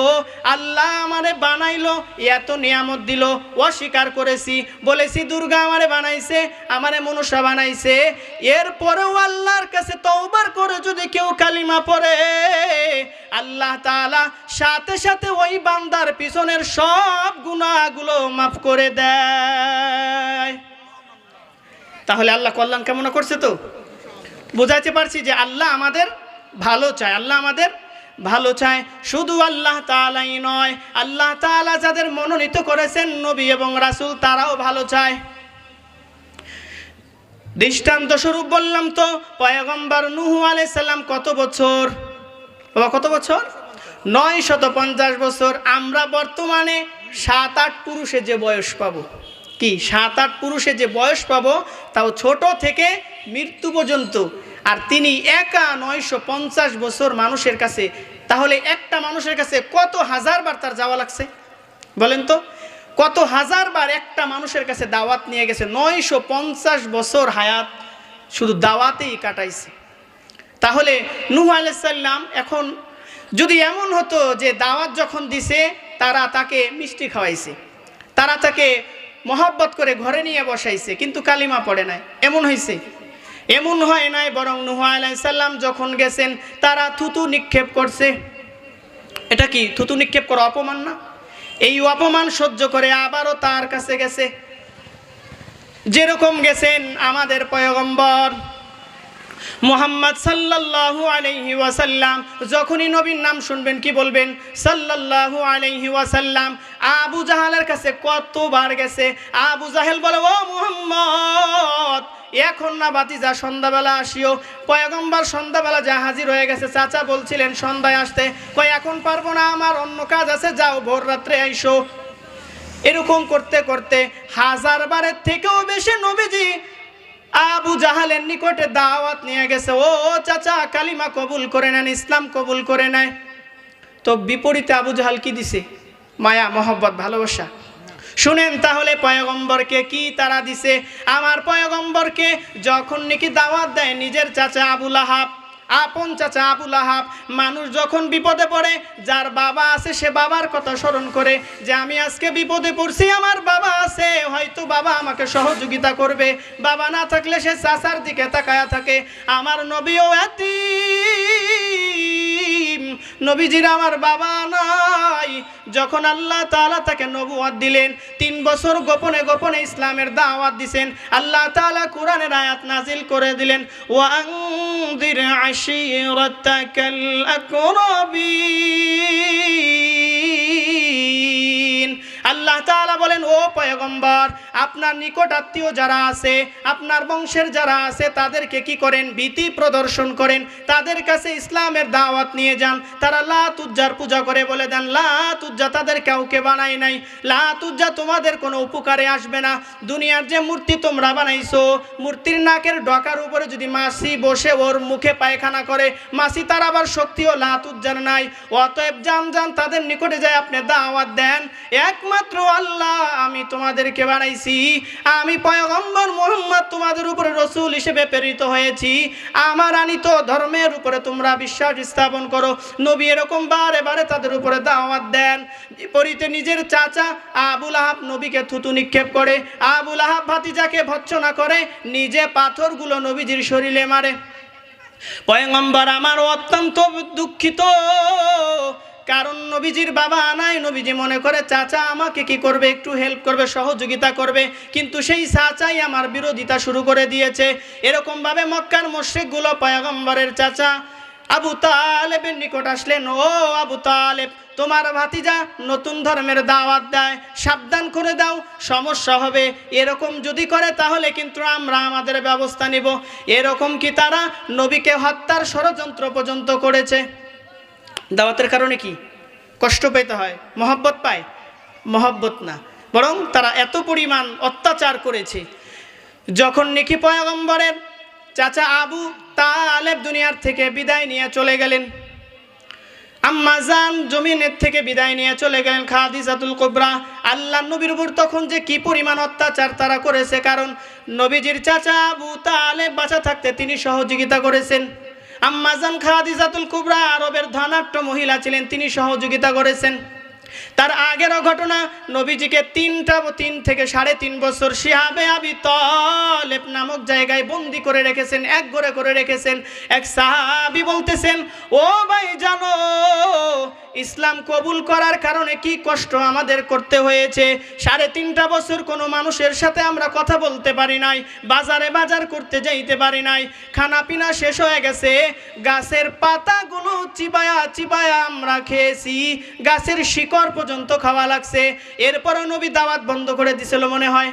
আল্লাহ আমারে বানাইলো, এত নিয়ামত দিল, অস্বীকার করেছি, বলেছি দুর্গা আমারে বানাইছে, আমারে মনসা বানাইছে। এরপরেও আল্লাহর কাছে তওবা করে যদি কেউ কালিমা পড়ে, আল্লাহ তাআলা সাথে সাথে ওই বান্দার পিছনের সব গুনাহগুলো মাফ করে দেয়। তাহলে আল্লাহ কল্যাণ কামনা করছে তো, বুঝাইতে পারছি যে আল্লাহ আমাদের ভালো চায়, আল্লাহ আমাদের ভালো চায়। শুধু আল্লাহ তাআলাই নয়, আল্লাহ তাআলা যাদের মনোনীত করেছেন নবী এবং রাসূল, তারাও ভালো চায়। দৃষ্টান্ত স্বরূপ বললাম তো, পয়গম্বর নূহ আলাইহিস সালাম কত বছর, বাবা কত বছর? 950 বছর। আমরা বর্তমানে 7-8 পুরুষে যে বয়স পাবো, কি 7-8 পুরুষে যে বয়স পাবো, তাও ছোট থেকে মৃত্যু পর্যন্ত। আর তিনি একা 950 বছর মানুষের কাছে, তাহলে একটা মানুষের কাছে কত হাজারবার তার যাওয়া লাগছে বলেন তো? কত হাজারবার একটা মানুষের কাছে দাওয়াত নিয়ে গেছে। 950 বছর হায়াত শুধু দাওয়াতেই কাটাইছে। তাহলে নূহ আলাইহিস সালাম, এখন যদি এমন হতো যে দাওয়াত যখন দিছে তারা তাকে মিষ্টি খাওয়াইছে, তারা তাকে মহব্বত করে ঘরে নিয়ে বসাইছে, কিন্তু কালিমা পড়ে নাই, এমন হয়েছে? এমন হয় নাই। বরং নূহ আলাইহিস সালাম যখন গেছেন, তারা থুতু নিক্ষেপ করছে। এটা কি থুতু নিক্ষেপ করা অপমান না? এই অপমান সহ্য করে আবারও তার কাছে গেছে, যেরকম গেছেন আমাদের পয়গম্বর মুহাম্মদ সাল্লাল্লাহু আলাইহি ওয়াসাল্লাম। যখনই নবীর নাম শুনবেন কি বলবেন? সাল্লাল্লাহু আলাইহি ওয়াসাল্লাম। আবু জাহেলের কাছে কতবার গেছে। আবু জাহেল বলে, ও মুহাম্মদ, এখন না ভাতিজা, সন্ধ্যাবেলা আসিও। পয়গম্বর সন্ধ্যাবেলা যা হাজির হয়ে গেছে। চাচা বলছিলেন সন্ধ্যায় আসতে, কয় এখন পারবো না, আমার অন্য কাজ আছে, যাও ভোর রাত্রে আইসো। এরকম করতে করতে 1000 বারের থেকেও বেশি নবীজি আবু জাহালের নিকটে দাওয়াত নিয়ে গেছে, ও চাচা কালিমা কবুল করে নেন, ইসলাম কবুল করে নেয়। তো বিপরীতে আবু জাহাল কি দিছে? মায়া, মহব্বত, ভালোবাসা। শুনেন তাহলে পয়গম্বরকে কি তারা দিছে। আমার পয়গম্বরকে যখন নাকি দাওয়াত দেয় নিজের চাচা আবু লাহাব, আপন চাচা আবু লাহাব, মানুষ যখন বিপদে পড়ে, যার বাবা আছে সে বাবার কথা স্মরণ করে যে আমি আজকে বিপদে পড়ছি, আমার বাবা আছে, হয়তো বাবা আমাকে সহযোগিতা করবে। বাবা না থাকলে সে চাচার দিকে তাকায়া থাকে। আমার নবীও এতিম, নবীজির আমার বাবা নাই। যখন আল্লাহ তাআলা তাকে নবুয়ত দিলেন, 3 বছর গোপনে গোপনে ইসলামের দাওয়াত দিবেন, আল্লাহ তাআলা কোরআনের আয়াত নাজিল করে দিলেন, ওয়া আনযির আশীরাতাকাল আকরাবিন। আল্লাহ তাআলা বলেন, ও পয়গম্বর, আপনার নিকট আত্মীয় যারা আছে, আপনার বংশের যারা আছে, তাদেরকে কি করেন? ভীতি প্রদর্শন করেন, তাদের কাছে ইসলামের দাওয়াত নিয়ে যান। তারা লাত উজ্জার পূজা করে, বলে দেন লাত উজ্জা তাদের কাউকে বানায় নাই, লাত উজ্জা তোমাদের কোনো উপকারে আসবে না। দুনিয়ার যে মূর্তি তোমরা বানাইছো, মূর্তির নাকের ডকার উপরে যদি মাছি বসে ওর মুখে পায়খানা করে, মাছি তার আবার শক্তিও লাত উজ্জার নাই। অতএব যান যান তাদের নিকটে যায় আপনি দাওয়াত দেন, একমাত্র আল্লাহ আমি তোমাদেরকে বানাইছি, আমি পয়গম্বর মুহাম্মদ তোমাদের উপরে রাসূল হিসেবে প্রেরিত হয়েছি, আমার আনিত ধর্মের উপরে তোমরা বিশ্বাস স্থাপন করো। নবী এরকম বারে বারে তাদের উপরে দাওয়াত দেন। বিপরীতে নিজের চাচা আবু লাহাব নবীকে থুতু নিক্ষেপ করে, আবু লাহাব ভাতিজাকে ভৎসনা করে, নিজে পাথরগুলো নবীজির শরীরে মারে। পয়গম্বর আমার অত্যন্ত দুঃখিত, কারণ নবীজির বাবা নাই। নবীজি মনে করে চাচা আমাকে কি করবে, একটু হেল্প করবে, সহযোগিতা করবে, কিন্তু সেই চাচাই আমার বিরোধিতা শুরু করে দিয়েছে। এরকমভাবে মক্কার মুশরিকগুলো পয়গম্বরের চাচা আবু তালেবের নিকট আসলেন, ও আবু তালেব, তোমার ভাতিজা নতুন ধর্মের দাওয়াত দেয়, সাবধান করে দাও, সমস্যা হবে। এরকম যদি করে তাহলে কিন্তু আমরা আমাদের ব্যবস্থা নিব। এরকম কি তারা নবীকে হত্যার ষড়যন্ত্র পর্যন্ত করেছে। দাওয়াতের কারণে কি কষ্ট পেতে হয়? মহব্বত পায়? মহব্বত না, বরং তারা এত পরিমাণ অত্যাচার করেছে। যখন নাকি পয়গম্বরের চাচা আবু তালেব দুনিয়ার থেকে বিদায় নিয়ে চলে গেলেন, আম্মা জান জমিনের থেকে বিদায় নিয়ে চলে গেলেন খাদিজাতুল কুবরা। আল্লাহ নবীর উপর তখন যে কি পরিমাণ অত্যাচার তারা করেছে, কারণ নবীজির চাচা আবু তালেব বাঁচা থাকতে তিনি সহযোগিতা করেছেন। আম্মা জান খাদিজাতুল কুবরা আরবের ধনাঢ্য মহিলা ছিলেন, তিনি সহযোগিতা করেছেন। তার আগেরও ঘটনা, নবীজিকে 3 থেকে 3.5 বছর শিহাবে আবি তালেব নামক জায়গায় বন্দি করে রেখেছেন, এক ঘরে করে রেখেছেন। এক সাহাবী বলতেছেন, ও ভাই জানো ইসলাম কবুল করার কারণে কি কষ্ট আমাদের করতে হয়েছে। 3.5 বছর কোনো মানুষের সাথে আমরা কথা বলতে পারি নাই, বাজার করতে যাইতে পারি নাই, খানা পিনা শেষ হয়ে গেছে, গাছের পাতাগুলো চিবায়া আমরা খেয়েছি, গাছের শিকড় পর্যন্ত খাওয়া লাগছে। এরপরও নবী দাওয়াত বন্ধ করে দিছিল মনে হয়,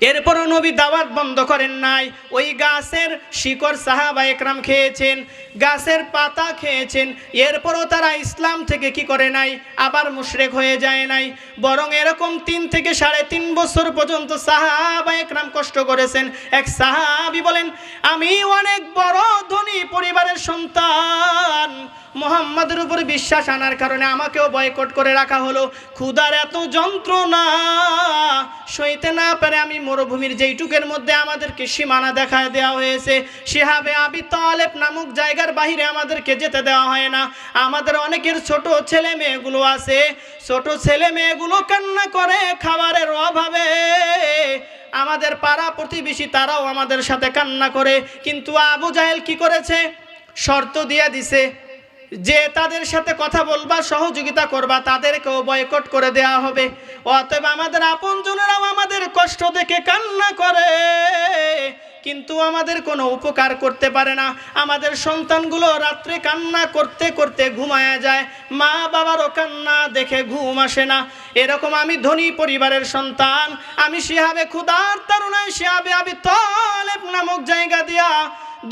এরপরও নবী দাওয়াত বন্ধ করেন নাই। ওই গাছের শিকড় সাহাবা একরাম খেয়েছেন, গাছের পাতা খেয়েছেন, এরপরও তারা ইসলাম থেকে কি করে নাই, আবার মুশরিক হয়ে যায় নাই। বরং এরকম 3 থেকে 3.5 বছর পর্যন্ত সাহাবা একরাম কষ্ট করেছেন। এক সাহাবী বলেন, আমি অনেক বড় ধনী পরিবারের সন্তান, মুহাম্মাদের উপর বিশ্বাস আনার কারণে আমাকেও বয়কট করে রাখা হলো। ক্ষুধার এত যন্ত্রণা সইতে না পারে আমি মরুভূমির যেইটুকের মধ্যে আমাদেরকে সীমানা দেখায় দেওয়া হয়েছে, শিহাবে আবি তালেব নামক জায়গার বাহিরে আমাদেরকে যেতে দেওয়া হয় না। আমাদের অনেকের ছোট ছেলে মেয়েগুলো আছে, ছোট ছেলে মেয়েগুলো কান্না করে খাবারের অভাবে। আমাদের পাড়া প্রতিবেশী তারাও আমাদের সাথে কান্না করে, কিন্তু আবু জাহেল কি করেছে, শর্ত দিয়ে দিছে যে তাদের সাথে কথা বলবা, সহযোগিতা করবা, তাদেরকেও বয়কট করে দেওয়া হবে। অতএব আমাদের আপনজনেরাও আমাদের কষ্ট দেখে কান্না করে, কিন্তু আমাদের কোনো উপকার করতে পারে না। আমাদের সন্তানগুলো রাত্রে কান্না করতে করতে ঘুমায়া যায়, মা বাবারও কান্না দেখে ঘুম আসে না। এরকম আমি ধনী পরিবারের সন্তান, আমি শিহাবে ক্ষুধার তাড়নায় শিহাবে আবি তালেব নামক জায়গা দিয়া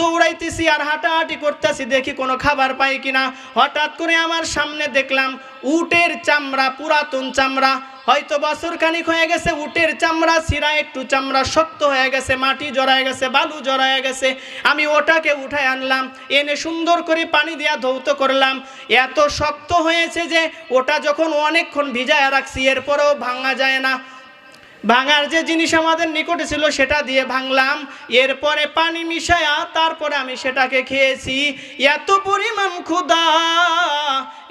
দৌড়াইতেছি আর হাঁটাহাঁটি করতেছি, দেখি কোনো খাবার পাই কিনা। হঠাৎ করে আমার সামনে দেখলাম উটের চামড়া, পুরাতন চামড়া, হয়তো বছর খানিক হয়ে গেছে, উটের চামড়া ছিঁড়া, একটু চামড়া শক্ত হয়ে গেছে, মাটি জড়ায় গেছে, বালু জড়ায় গেছে। আমি ওটাকে উঠায় আনলাম, এনে সুন্দর করে পানি দিয়া ধৌত করলাম। এত শক্ত হয়েছে যে ওটা যখন অনেকক্ষণ ভিজায় রাখছি এরপরেও ভাঙা যায় না। ভাঙার যে জিনিস আমাদের নিকটে ছিল সেটা দিয়ে ভাঙলাম, এরপরে পানি মিশায়া তারপরে আমি সেটাকে খেয়েছি। এত পরিমাণ ক্ষুধা,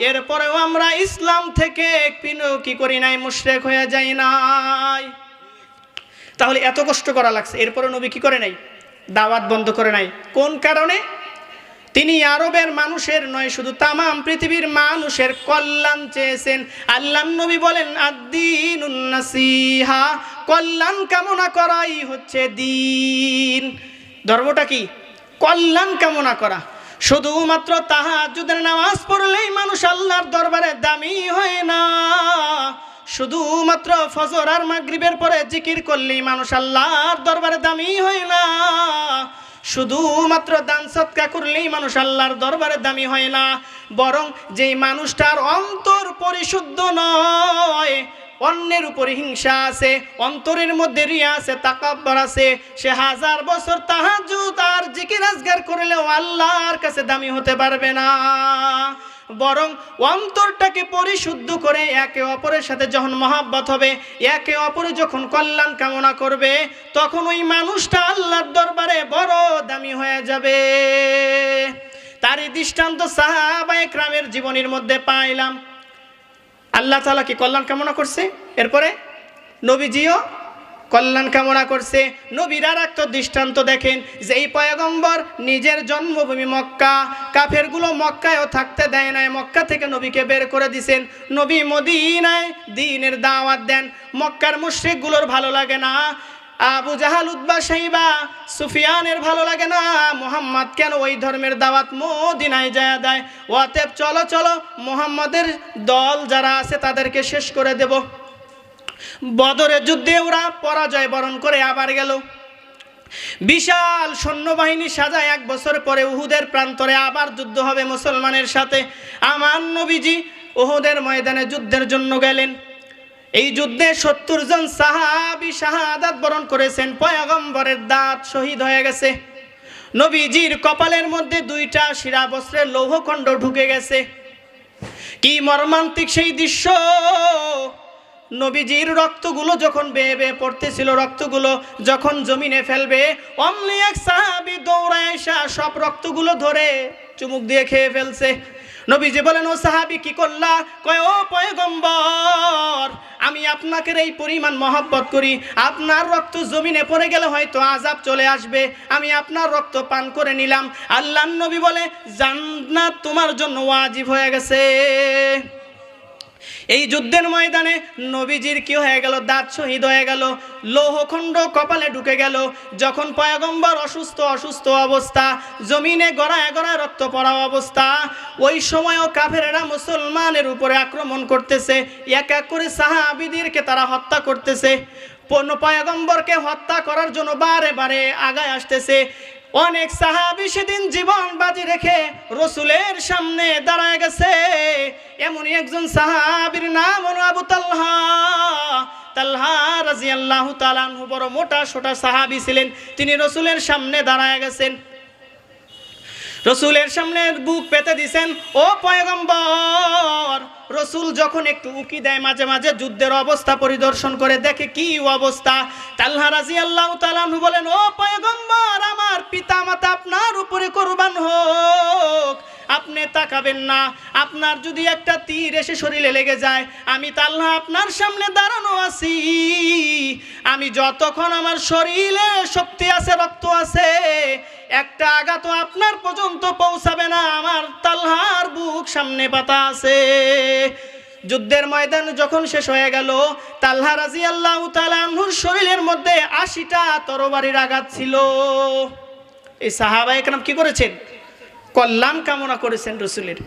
এরপরেও আমরা ইসলাম থেকে কি করি নাই, মুশরিক হয়ে যাই নাই। তাহলে এত কষ্ট করা লাগছে, এরপরে নবী কি করে নাই, দাওয়াত বন্ধ করে নাই। কোন কারণে? তিনি আরবের মানুষের নয়, শুধু তামাম পৃথিবীর মানুষের কল্যাণ চেয়েছেন। আল্লাহ নবী বলেন, আদ-দীনুন নাসিহা, কল্যাণ কামনা করাই হচ্ছে দ্বীন। ধর্মটা কি? কল্যাণ কামনা করা। শুধুমাত্র তাহাজ্জুদের নামাজ পড়লেই মানুষ আল্লাহর দরবারে দামি হয় না, শুধুমাত্র ফজর আর মাগরিবের পরে জিকির করলেই মানুষ আল্লাহর দরবারে দামি হয় না, শুধুমাত্র দান সদকা করলেই মানুষ আল্লাহর দরবারে দামি হয় না। বরং যেই মানুষটার অন্তর পরিশুদ্ধ নয়, অন্যের উপরে হিংসা আছে, অন্তরের মধ্যে রিয়া আছে, তাকাব্বর আছে, সে 1000 বছর তাহাজ্জুদ আর জিকির আজগার করলেও আল্লাহর কাছে দামি হতে পারবে না। বরং অন্তরটাকে পরিশুদ্ধ করে একে অপরের সাথে যখন মহাব্বত হবে, একে অপরে যখন কল্যাণ কামনা করবে, তখন ওই মানুষটা আল্লাহর দরবারে বড় দামি হয়ে যাবে। তারই দৃষ্টান্ত সাহাবায়ে কেরামের জীবনের মধ্যে পাইলাম। আল্লাহ তাআলা কি কল্যাণ কামনা করছে, এরপরে নবীজিও কল্যাণ কামনা করছে। নবীর আর একটা দৃষ্টান্ত দেখেন, যে এই পয়গম্বর নিজের জন্মভূমি মক্কা, কাফেরগুলো মক্কায়ও থাকতে দেয় নাই, মক্কা থেকে নবীকে বের করে দিয়েছেন। নবী মদিনায় দ্বীনের দাওয়াত দেন, মক্কার মুশরিকগুলোর ভালো লাগে না, আবু জাহাল, উতবা, শাইবা, সুফিয়ানের ভালো লাগে না, মুহাম্মদ কেন ওই ধর্মের দাওয়াত মদিনায় যায় দেয়। অতএব চলো চলো মুহাম্মদের দল যারা আছে তাদেরকে শেষ করে দেব। বদরের যুদ্ধে ওরা পরাজয় বরণ করে আবার গেল, বিশাল সৈন্যবাহিনী সাজায়। 1 বছর পরে উহুদের প্রান্তরে আবার যুদ্ধ হবে মুসলমানের সাথে। আমার নবীজি উহুদের ময়দানে যুদ্ধের জন্য গেলেন। এই যুদ্ধে 70 জন সাহাবী শাহাদাত বরণ করেছেন, পয়গম্বরের দাঁত শহীদ হয়ে গেছে। নবীজির কপালের মধ্যে 2টা শিরা বস্ত্রের লৌহখণ্ড ঢুকে গেছে। কি মর্মান্তিক সেই দৃশ্য! নবীজির রক্তগুলো যখন বেয়ে বেয়ে পড়তেছিল, রক্তগুলো যখন জমিনে ফেলবে, অমনি এক সাহাবী দৌড়ায় এসে সব রক্তগুলো ধরে চুমুক দিয়ে খেয়ে ফেলছে। নবীজি বলেন, ও সাহাবী কি করলা? কয়, ও পয়গম্বর, আমি আপনাকে এই পরিমাণ মহব্বত করি, আপনার রক্ত জমিনে পড়ে গেলে হয়তো আযাব চলে আসবে, আমি আপনার রক্ত পান করে নিলাম। আল্লাহর নবী বলে, জান্নাত তোমার জন্য ওয়াজিব হয়ে গেছে। এই যুদ্ধের ময়দানে নবীজির কি হয়ে গেল? দাঁত শহীদ হয়ে গেল, লৌহখণ্ড কপালে ঢুকে গেল। যখন পয়গম্বর অসুস্থ অবস্থা, জমিনে গড়ায় গড়ায় রক্ত পড়া অবস্থা, ওই সময়ও কাফেরেরা মুসলমানের উপরে আক্রমণ করতেছে, এক এক করে সাহাবীদেরকে তারা হত্যা করতেছে। পয়গম্বরকে হত্যা করার জন্য বারে বারে আগায় আসতেছে। অনেক সাহাবী সেদিন জীবন বাজি রেখে রসুলের সামনে দাঁড়ায় গেছে। এমনই একজন সাহাবীর নাম হলো আবু তালহা। তালহা রাদিয়াল্লাহু তাআলা আনহু বড় মোটা সোটা সাহাবী ছিলেন। তিনি রসুলের সামনে দাঁড়ায় গেছেন, রসুলের সামনে বুক পেতে দিছেন। ও পয়গম্বর, রসুল যখন একটু উকি দেয় মাঝে মাঝে, যুদ্ধের অবস্থা পরিদর্শন করে দেখে কি অবস্থা। তালহা রাদিয়াল্লাহু তাআলা আনহু বলেন, ও পয়গম্বর, আমার পিতা মাতা আপনার উপরে কুরবান হোক, আপনি তাকাবেন না। আপনার যদি একটা তীর এসে শরীরে লেগে যায়, আমি তালহা আপনার সামনে দাঁড়ানো আছি, আমি যতক্ষণ আমার শরীরে শক্তি আছে, রক্ত আছে, একটা আঘাতও আপনার পর্যন্ত পৌঁছাবে না। আমার তালহার বুক সামনে পাতা আছে। যুদ্ধের ময়দান যখন শেষ হয়ে গেল, তালহা রাদিয়াল্লাহু তাআলা আনহুর শরীরের মধ্যে 80টা তরবারির আঘাত ছিল। এই সাহাবায়ে কেরাম কি করেছেন? কল্যাণ কামনা করেছেন রসুলের।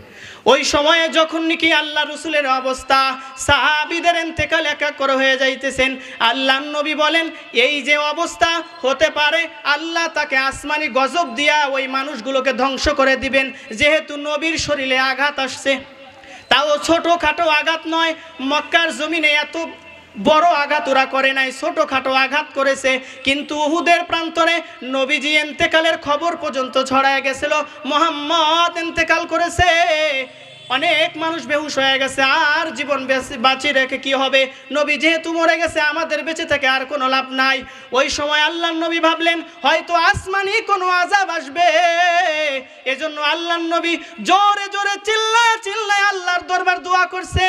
ওই সময়ে যখন নাকি আল্লাহ রসুলের অবস্থা, সাহাবীদের ইন্তেকাল এক এক করে হয়ে যাইতেছেন, আল্লাহর নবী বলেন, এই যে অবস্থা হতে পারে, আল্লাহ তাকে আসমানি গজব দিয়া ওই মানুষগুলোকে ধ্বংস করে দিবেন, যেহেতু নবীর শরীরে আঘাত আসছে। তাও ছোটোখাটো আঘাত নয়, মক্কার জমিনে এত বড় আঘাত ওরা করে নাই, ছোটোখাটো আঘাত করেছে। কিন্তু উহুদের প্রান্তরে নবীজি ইন্তেকালের খবর পর্যন্ত ছড়ায় গেছিল, মুহাম্মদ ইন্তেকাল করেছে। অনেক মানুষ বেহুশ হয়ে গেছে, আর জীবন বাঁচিয়ে রেখে কি হবে? নবী যেহেতু মরে গেছে, আমাদের বেঁচে থেকে আর কোনো লাভ নাই। ওই সময় আল্লাহর নবী ভাবলেন, হয়তো আসমানি কোনো আযাব আসবে। এজন্য আল্লাহর নবী জোরে জোরে চিল্লায় আল্লাহর দরবার দোয়া করছে,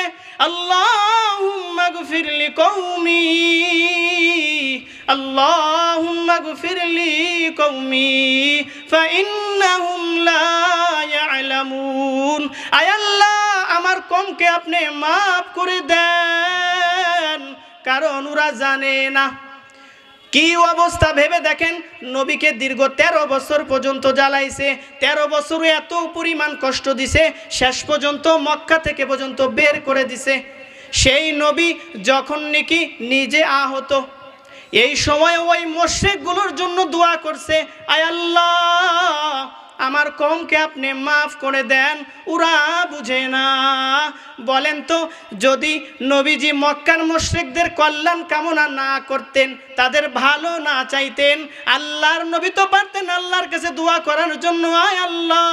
আল্লাহুম্মা গফিরলি কওমি, আল্লাহুম্মা গফিরলি কওমি ফাইন্নাহুম লা ইয়ালামুন। আয় আল্লাহ, আমার কওমকে আপনি মাফ করে দেন, কারণ ওরা জানে না। কি অবস্থা ভেবে দেখেন, নবীকে দীর্ঘ 13 বছর পর্যন্ত জ্বালাইছে, 13 বছরে এত পরিমাণ কষ্ট দিছে, শেষ পর্যন্ত মক্কা থেকে পর্যন্ত বের করে দিছে। সেই নবী যখন নাকি নিজে আহত, এই সময় ওই মুশরিকগুলোর জন্য দোয়া করছে, আয় আল্লাহ, আমার কওমকে আপনি মাফ করে দেন, ওরা বুঝে না। বলেন তো, যদি নবীজি মক্কার মুশরিকদের কল্যাণ কামনা না করতেন, তাদের ভালো না চাইতেন, আল্লাহর নবী তো পারতেন আল্লাহর কাছে দোয়া করার জন্য, আয় আল্লাহ,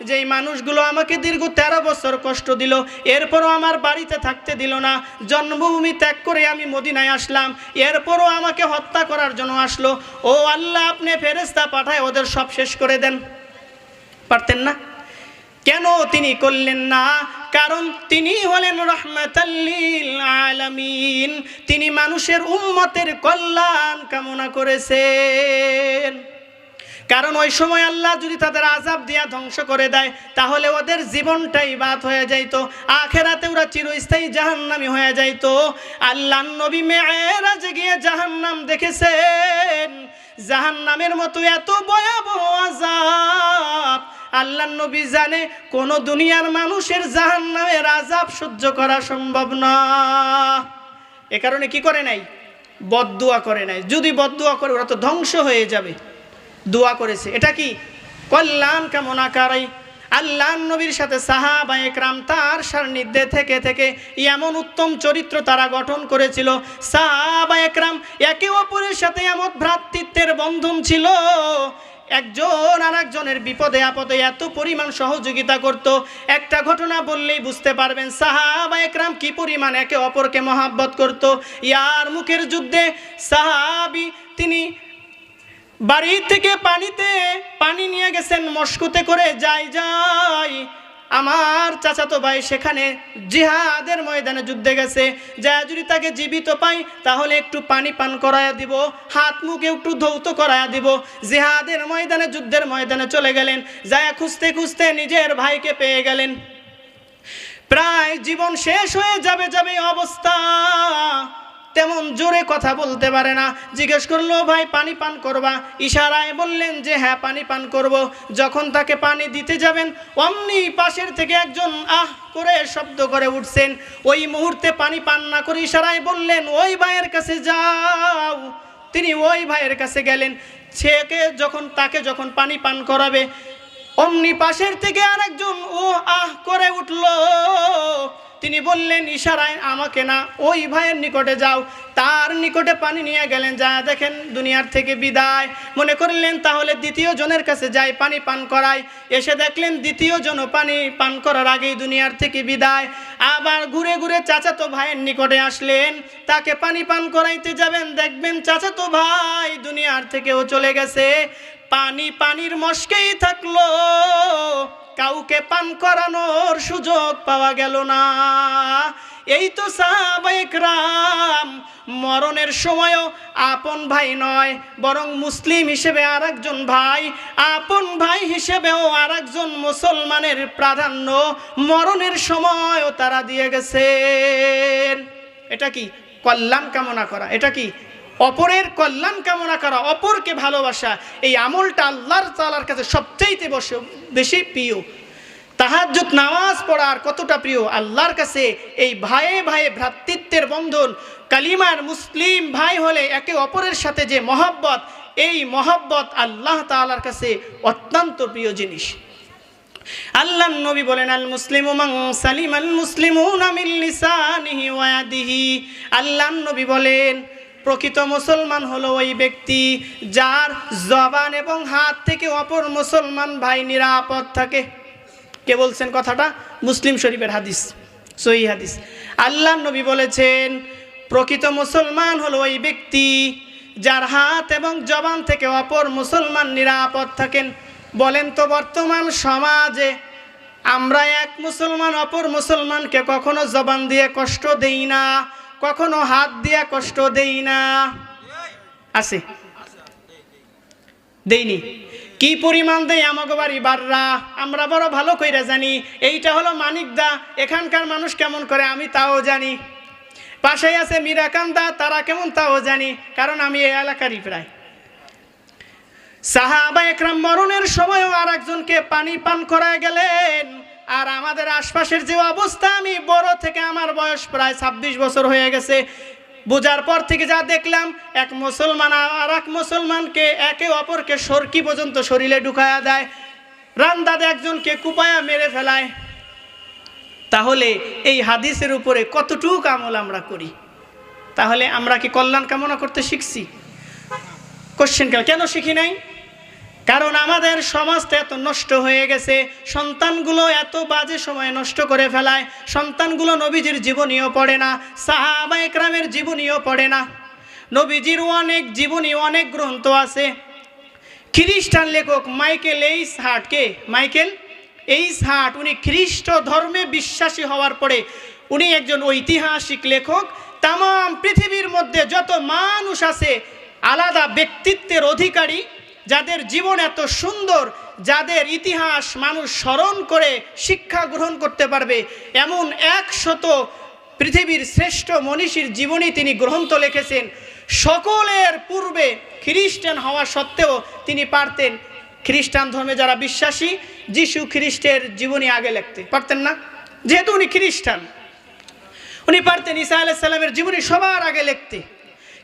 যেই মানুষগুলো আমাকে দীর্ঘ 13 বছর কষ্ট দিল, এরপরও আমার বাড়িতে থাকতে দিল না, জন্মভূমি ত্যাগ করে আমি মদিনায় আসলাম, এরপরও আমাকে হত্যা করার জন্য আসলো, ও আল্লাহ, আপনি ফেরেশতা পাঠায় ওদের সব শেষ করে দেন। পারতেন না? কেন তিনি করলেন না? কারণ তিনি হলেন রাহমাতাল লিল আলামিন, তিনি মানুষের উম্মতের কল্যাণ কামনা করেছেন। কারণ ওই সময় আল্লাহ যদি তাদের আযাব দিয়া ধ্বংস করে দেয়, তাহলে ওদের জীবনটাই বাদ হয়ে যাইতো, আখেরাতে ওরা চিরস্থায়ী জাহান্নামী হয়ে যাইতো। আল্লাহর নবী মেরাজে গিয়ে জাহান্নাম দেখেছেন, জাহান্নামের মতো এত ভয়াবহ আযাব আল্লাহর নবী জানে কোন দুনিয়ার মানুষের জাহান্নামের আযাব সহ্য করা সম্ভব না। এ কারণে কি করে নাই? বদদুয়া করে নাই। যদি বদদুয়া করে, ওরা তো ধ্বংস হয়ে যাবে। দোয়া করেছে, এটা কি? কল্যাণ কামনাকারী। আল্লাহর নবীর সাথে সাহাবায়ে কেরাম তার সান্নিধ্যে থেকে থেকে এমন উত্তম চরিত্র তারা গঠন করেছিল। সাহাবায়ে কেরাম একে অপরের সাথে এমন ভ্রাতৃত্বের বন্ধন ছিল, একজন আর একজনের বিপদে আপদে এত পরিমাণ সহযোগিতা করত। একটা ঘটনা বললেই বুঝতে পারবেন সাহাবা একরাম কি পরিমাণ একে অপরকে মহাব্বত করত। ইয়ার মুখের যুদ্ধে সাহাবী তিনি বাড়ি থেকে পানি নিয়ে গেছেন মস্কুতে করে, যাই আমার চাচাতো ভাই সেখানে জিহাদের ময়দানে যুদ্ধে গেছে, যা যদি তাকে জীবিত পাই তাহলে একটু পানি পান করায়া দিব, হাত মুখে একটু ধৌত করায়া দিব। জিহাদের ময়দানে যুদ্ধের ময়দানে চলে গেলেন, যায় খুঁজতে খুঁজতে নিজের ভাইকে পেয়ে গেলেন। প্রায় জীবন শেষ হয়ে যাবে অবস্থা, তেমন জোরে কথা বলতে পারে না। জিজ্ঞেস করলো ভাই পানি পান করবা? ইশারায় বললেন যে হ্যাঁ পানি পান করব। যখন তাকে পানি দিতে যাবেন অমনি পাশের থেকে একজন আহ করে শব্দ করে উঠছেন। ওই মুহূর্তে পানি পান না করে ইশারায় বললেন ওই ভাইয়ের কাছে যাও। তিনি ওই ভাইয়ের কাছে গেলেন, তাকে যখন পানি পান করাবে অমনি পাশের থেকে আরেকজন ও আহ করে উঠলো। তিনি বললেন ইশারায় আমাকে না, ওই ভাইয়ের নিকটে যাও। তার নিকটে পানি নিয়ে গেলেন, যা দেখেন দুনিয়ার থেকে বিদায়। মনে করলেন তাহলে দ্বিতীয় জনের কাছে যাই পানি পান করাই। এসে দেখলেন দ্বিতীয় জন পানি পান করার আগেই দুনিয়ার থেকে বিদায়। আবার ঘুরে ঘুরে চাচাতো ভাইয়ের নিকটে আসলেন, তাকে পানি পান করাইতে যাবেন, দেখবেন চাচাতো ভাই দুনিয়ার থেকেও চলে গেছে। পানির মস্কেই থাকলো, কাউকে পান করানোর সুযোগ পাওয়া গেল না। এই তো সাহাবায়ে কেরাম মরণের সময়ও আপন ভাই নয়, বরং মুসলিম হিসেবে আরেকজন ভাই, আপন ভাই হিসেবেও আরেকজন মুসলমানের প্রাধান্য মরণের সময়ও তারা দিয়ে গেছেন। এটা কি কল্যাণ কামনা করা, এটা কি অপরের কল্যাণ কামনা করা, অপরকে ভালোবাসা। এই আমলটা আল্লাহর তাআলার কাছে সবচেয়ে বেশি প্রিয়। তাহাজ্জুদ নামাজ পড়ার কতটা প্রিয় আল্লাহর কাছে। এই ভাইয়ে ভাইয়ে ভ্রাতৃত্বের বন্ধন, কালিমার মুসলিম ভাই হলে একে অপরের সাথে যে মহব্বত, এই মহব্বত আল্লাহ তাআলার কাছে অত্যন্ত প্রিয় জিনিস। আল্লাহর নবী বলেন আল মুসলিমু মান সালিমাল মুসলিমুনা মিন লিসানিহি ওয়া ইয়াদিহি। আল্লাহর নবী বলেন প্রকৃত মুসলমান হলো ওই ব্যক্তি যার জবান এবং হাত থেকে অপর মুসলমান ভাই নিরাপদ থাকে। কে বলছেন কথাটা? মুসলিম শরীফের হাদিস, সহিহ হাদিস। আল্লাহর নবী বলেছেন প্রকৃত মুসলমান হলো ওই ব্যক্তি যার হাত এবং জবান থেকে অপর মুসলমান নিরাপদ থাকেন। বলেন তো বর্তমান সমাজে আমরা এক মুসলমান অপর মুসলমানকে কখনো জবান দিয়ে কষ্ট দেই না, কখনো হাত দিয়ে কষ্ট দেই না, আছে? দেইনি। কি পরিমাণ দেয় আমাকে বাড়ি বাররা, আমরা বড় ভালো কইরা জানি। এইটা হলো মানিকদা, এখানকার মানুষ কেমন করে আমি তাও জানি। পাশে আছে মিরাকান্দা, তারা কেমন তাও জানি, কারণ আমি এই এলাকারই প্রায়। সাহাবা একরাম মরণের সময়ও আর একজনকে পানি পান করায় গেলেন। আর আমাদের আশপাশের যে অবস্থা, আমি বড় থেকে আমার বয়স প্রায় 26 বছর হয়ে গেছে, বোঝার পর থেকে যা দেখলাম, এক মুসলমান আর এক মুসলমানকে একে অপরকে সরকি পর্যন্ত শরীরে ঢুকায়া দেয়, রান্দাদে একজনকে কুপায়া মেরে ফেলায়। তাহলে এই হাদিসের উপরে কতটুকু আমল আমরা করি? তাহলে আমরা কি কল্যাণ কামনা করতে শিখছি? কোশ্চেন কেন শিখি নাই? কারণ আমাদের সমাজটা এত নষ্ট হয়ে গেছে, সন্তানগুলো এত বাজে সময় নষ্ট করে ফেলায়। সন্তানগুলো নবীজির জীবনীও পড়ে না, সাহাবায়ে কেরামের জীবনীও পড়ে না। নবীজির অনেক জীবনী, অনেক গ্রন্থ আছে। খ্রিস্টান লেখক মাইকেল এইচ হার্ট, কে? Michael H Hart. উনি খ্রিস্ট ধর্মে বিশ্বাসী হওয়ার পরে উনি একজন ঐতিহাসিক লেখক। তাম পৃথিবীর মধ্যে যত মানুষ আছে আলাদা ব্যক্তিত্বের অধিকারী, যাদের জীবন এত সুন্দর, যাদের ইতিহাস মানুষ স্মরণ করে শিক্ষা গ্রহণ করতে পারবে, এমন 100 পৃথিবীর শ্রেষ্ঠ মনীষীর জীবনী তিনি গ্রন্থ লিখেছেন। সকলের পূর্বে খ্রিস্টান হওয়া সত্ত্বেও তিনি পারতেন খ্রিস্টান ধর্মে যারা বিশ্বাসী যিশু খ্রিস্টের জীবনী আগে লিখতে পারতেন না, যেহেতু উনি খ্রিস্টান। উনি পারতেন ঈসা আলাইহিস সালামের জীবনী সবার আগে লিখতে।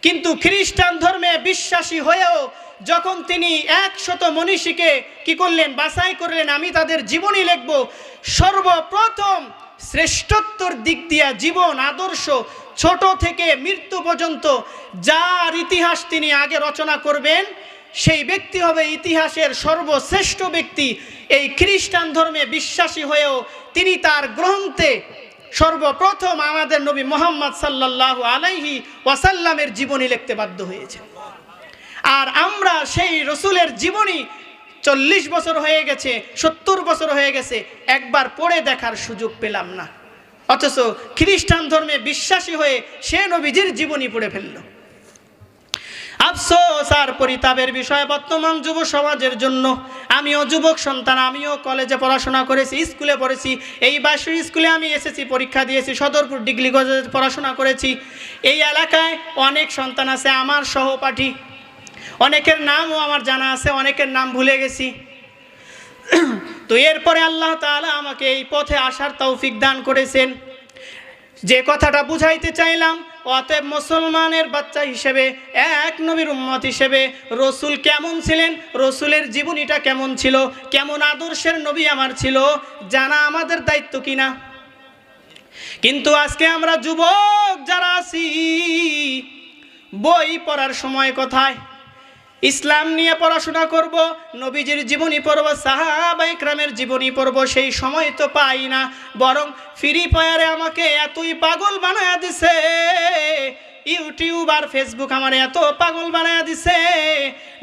কিন্তু খ্রিস্টান ধর্মে বিশ্বাসী হয়েও যখন তিনি 100 মনীষীকে কি করলেন? বাছাই করলেন, আমি তাদের জীবনী লিখব। সর্বপ্রথম শ্রেষ্ঠত্বর দিক দিয়া জীবন আদর্শ, ছোট থেকে মৃত্যু পর্যন্ত যার ইতিহাস তিনি আগে রচনা করবেন, সেই ব্যক্তি হবে ইতিহাসের সর্বশ্রেষ্ঠ ব্যক্তি। এই খ্রিস্টান ধর্মে বিশ্বাসী হয়েও তিনি তার গ্রন্থে সর্বপ্রথম আমাদের নবী মুহাম্মদ সাল্লাল্লাহু আলাইহি ওয়াসাল্লামের জীবনী লিখতে বাধ্য হয়েছে। আর আমরা সেই রসুলের জীবনী 40 বছর হয়ে গেছে, 70 বছর হয়ে গেছে, একবার পড়ে দেখার সুযোগ পেলাম না। অথচ খ্রিস্টান ধর্মে বিশ্বাসী হয়ে সে নবীজির জীবনী পড়ে ফেলল। আফসোস আর পরিতাপের বিষয় বর্তমান যুব সমাজের জন্য। আমিও যুবক সন্তান, আমিও কলেজে পড়াশোনা করেছি, স্কুলে পড়েছি। এই বাসুর স্কুলে আমি এসএসসি পরীক্ষা দিয়েছি, সদরপুর ডিগ্রি কলেজে পড়াশোনা করেছি। এই এলাকায় অনেক সন্তান আছে আমার সহপাঠী, অনেকের নামও আমার জানা আছে, অনেকের নাম ভুলে গেছি। তো এরপরে আল্লাহ তাআলা আমাকে এই পথে আসার তৌফিক দান করেছেন। যে কথাটা বুঝাইতে চাইলাম, অতএব মুসলমানের বাচ্চা হিসেবে, এক নবীর উম্মত হিসেবে রসুল কেমন ছিলেন, রসুলের জীবনীটা কেমন ছিল, কেমন আদর্শের নবী আমার ছিল, জানা আমাদের দায়িত্ব কিনা। কিন্তু আজকে আমরা যুবক যারা আছি, বই পড়ার সময় কোথায়? ইসলাম নিয়ে পড়াশোনা করব, নবীজির জীবনী পড়ব, সাহাবায়ে কেরামের জীবনী পড়ব, সেই সময় তো পাই না। বরং ফ্রি ফায়ারে আমাকে এতই পাগল বানায়া দিছে, ইউটিউব আর ফেসবুক আমার এত পাগল বানায়া দিছে,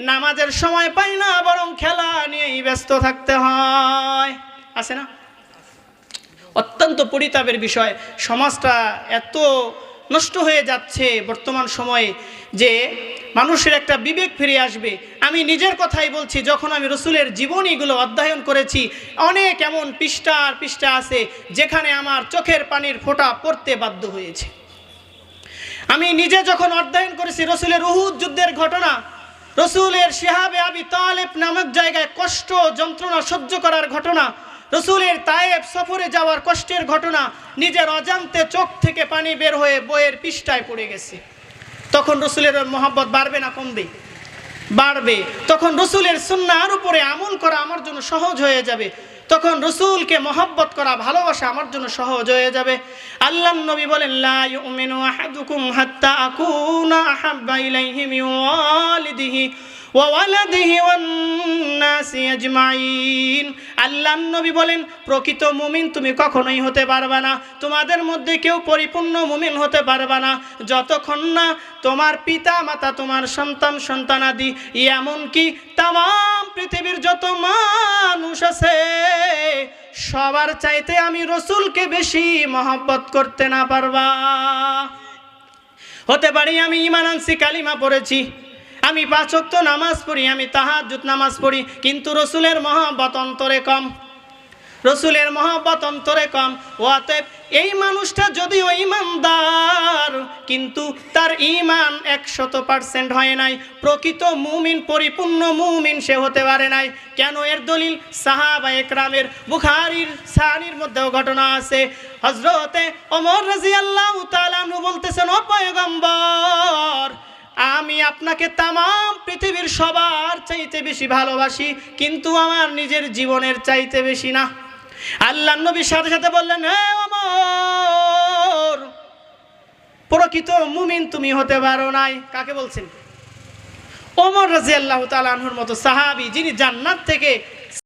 নামাজের সময় পাই না, বরং খেলা নিয়েই ব্যস্ত থাকতে হয়। আছে না? অত্যন্ত পরিতাপের বিষয়। সমাজটা এত নষ্ট হয়ে যাচ্ছে বর্তমান সময়ে যে মানুষের একটা বিবেক ফিরে আসবে। আমি নিজের কথাই বলছি, যখন আমি রসুলের জীবনীগুলো অধ্যয়ন করেছি, অনেক এমন পৃষ্ঠা আর পৃষ্ঠা আছে যেখানে আমার চোখের পানির ফোঁটা পড়তে বাধ্য হয়েছে। আমি নিজে যখন অধ্যয়ন করেছি রসুলের উহুদ যুদ্ধের ঘটনা, রসুলের শিহাবে আবি তালেব নামক জায়গায় কষ্ট যন্ত্রণা সহ্য করার ঘটনা, রসুলের তায়েব সফরে যাওয়ার কষ্টের ঘটনা, নিজের অজান্তে চোখ থেকে পানি বের হয়ে বইয়ের পৃষ্ঠায় পড়ে গেছে। তখন রসুলের মহব্বত বাড়বে না কমবে? বাড়বে। তখন রসুলের সুন্নাহর উপরে আমল করা আমার জন্য সহজ হয়ে যাবে। তখন রসুলকে মহব্বত করা, ভালোবাসা আমার জন্য সহজ হয়ে যাবে। আল্লাহর নবী বলেন, লা ইউমিনু আহাদুকুম হাত্তা আকুনা আহাব্বা ইলাইহি মিন ওয়ালিদিহি ওয়া ওয়ালাদিহি ওয়ান নাসি আজমাইন। আল্লাহর নবী বলেন, প্রকৃত মুমিন তুমি কখনোই হতে পারবে না, তোমাদের মধ্যে কেউ পরিপূর্ণ মুমিন হতে পারবে না যতক্ষণ না তোমার পিতা মাতা, তোমার সন্তান সন্তানাদি, এমনকি তামাম পৃথিবীর যত মানুষ আছে সবার চাইতে আমি রসুলকে বেশি মহব্বত করতে না পারবা। হতে পারি আমি ঈমান আনছি, কালিমা পড়েছি, আমি 5 ওয়াক্ত নামাজ পড়ি, আমি তাহাজ্জুদ নামাজ পড়ি, কিন্তু রসুলের মহব্বত অন্তরে কম, রসুলের মহব্বত অন্তরে কম। অতএব এই মানুষটা যদিও ঈমানদার, কিন্তু তার ঈমান 100% হয় নাই, প্রকৃত মুমিন, পরিপূর্ণ মুমিন সে হতে পারে নাই। কেন? এর দলিল সাহাবায়ে কেরামের বুখারীর সাহির মধ্যেও ঘটনা আছে। হযরতে ওমর রাদিয়াল্লাহু তাআলা আনহু বলতেছেন, ও পয়গম্বর, আমি আপনাকে তামাম পৃথিবীর সবার চাইতে বেশি ভালোবাসি, কিন্তু আমার নিজের জীবনের চাইতে বেশি না। আল্লাহর নবী সাথে সাথে বললেন, হে ওমর, প্রকৃত মুমিন তুমি হতে পারো নাই। কাকে বলছেন? ওমর রাদিয়াল্লাহু তাআলা আনহুর মতো সাহাবী, যিনি জান্নাত থেকে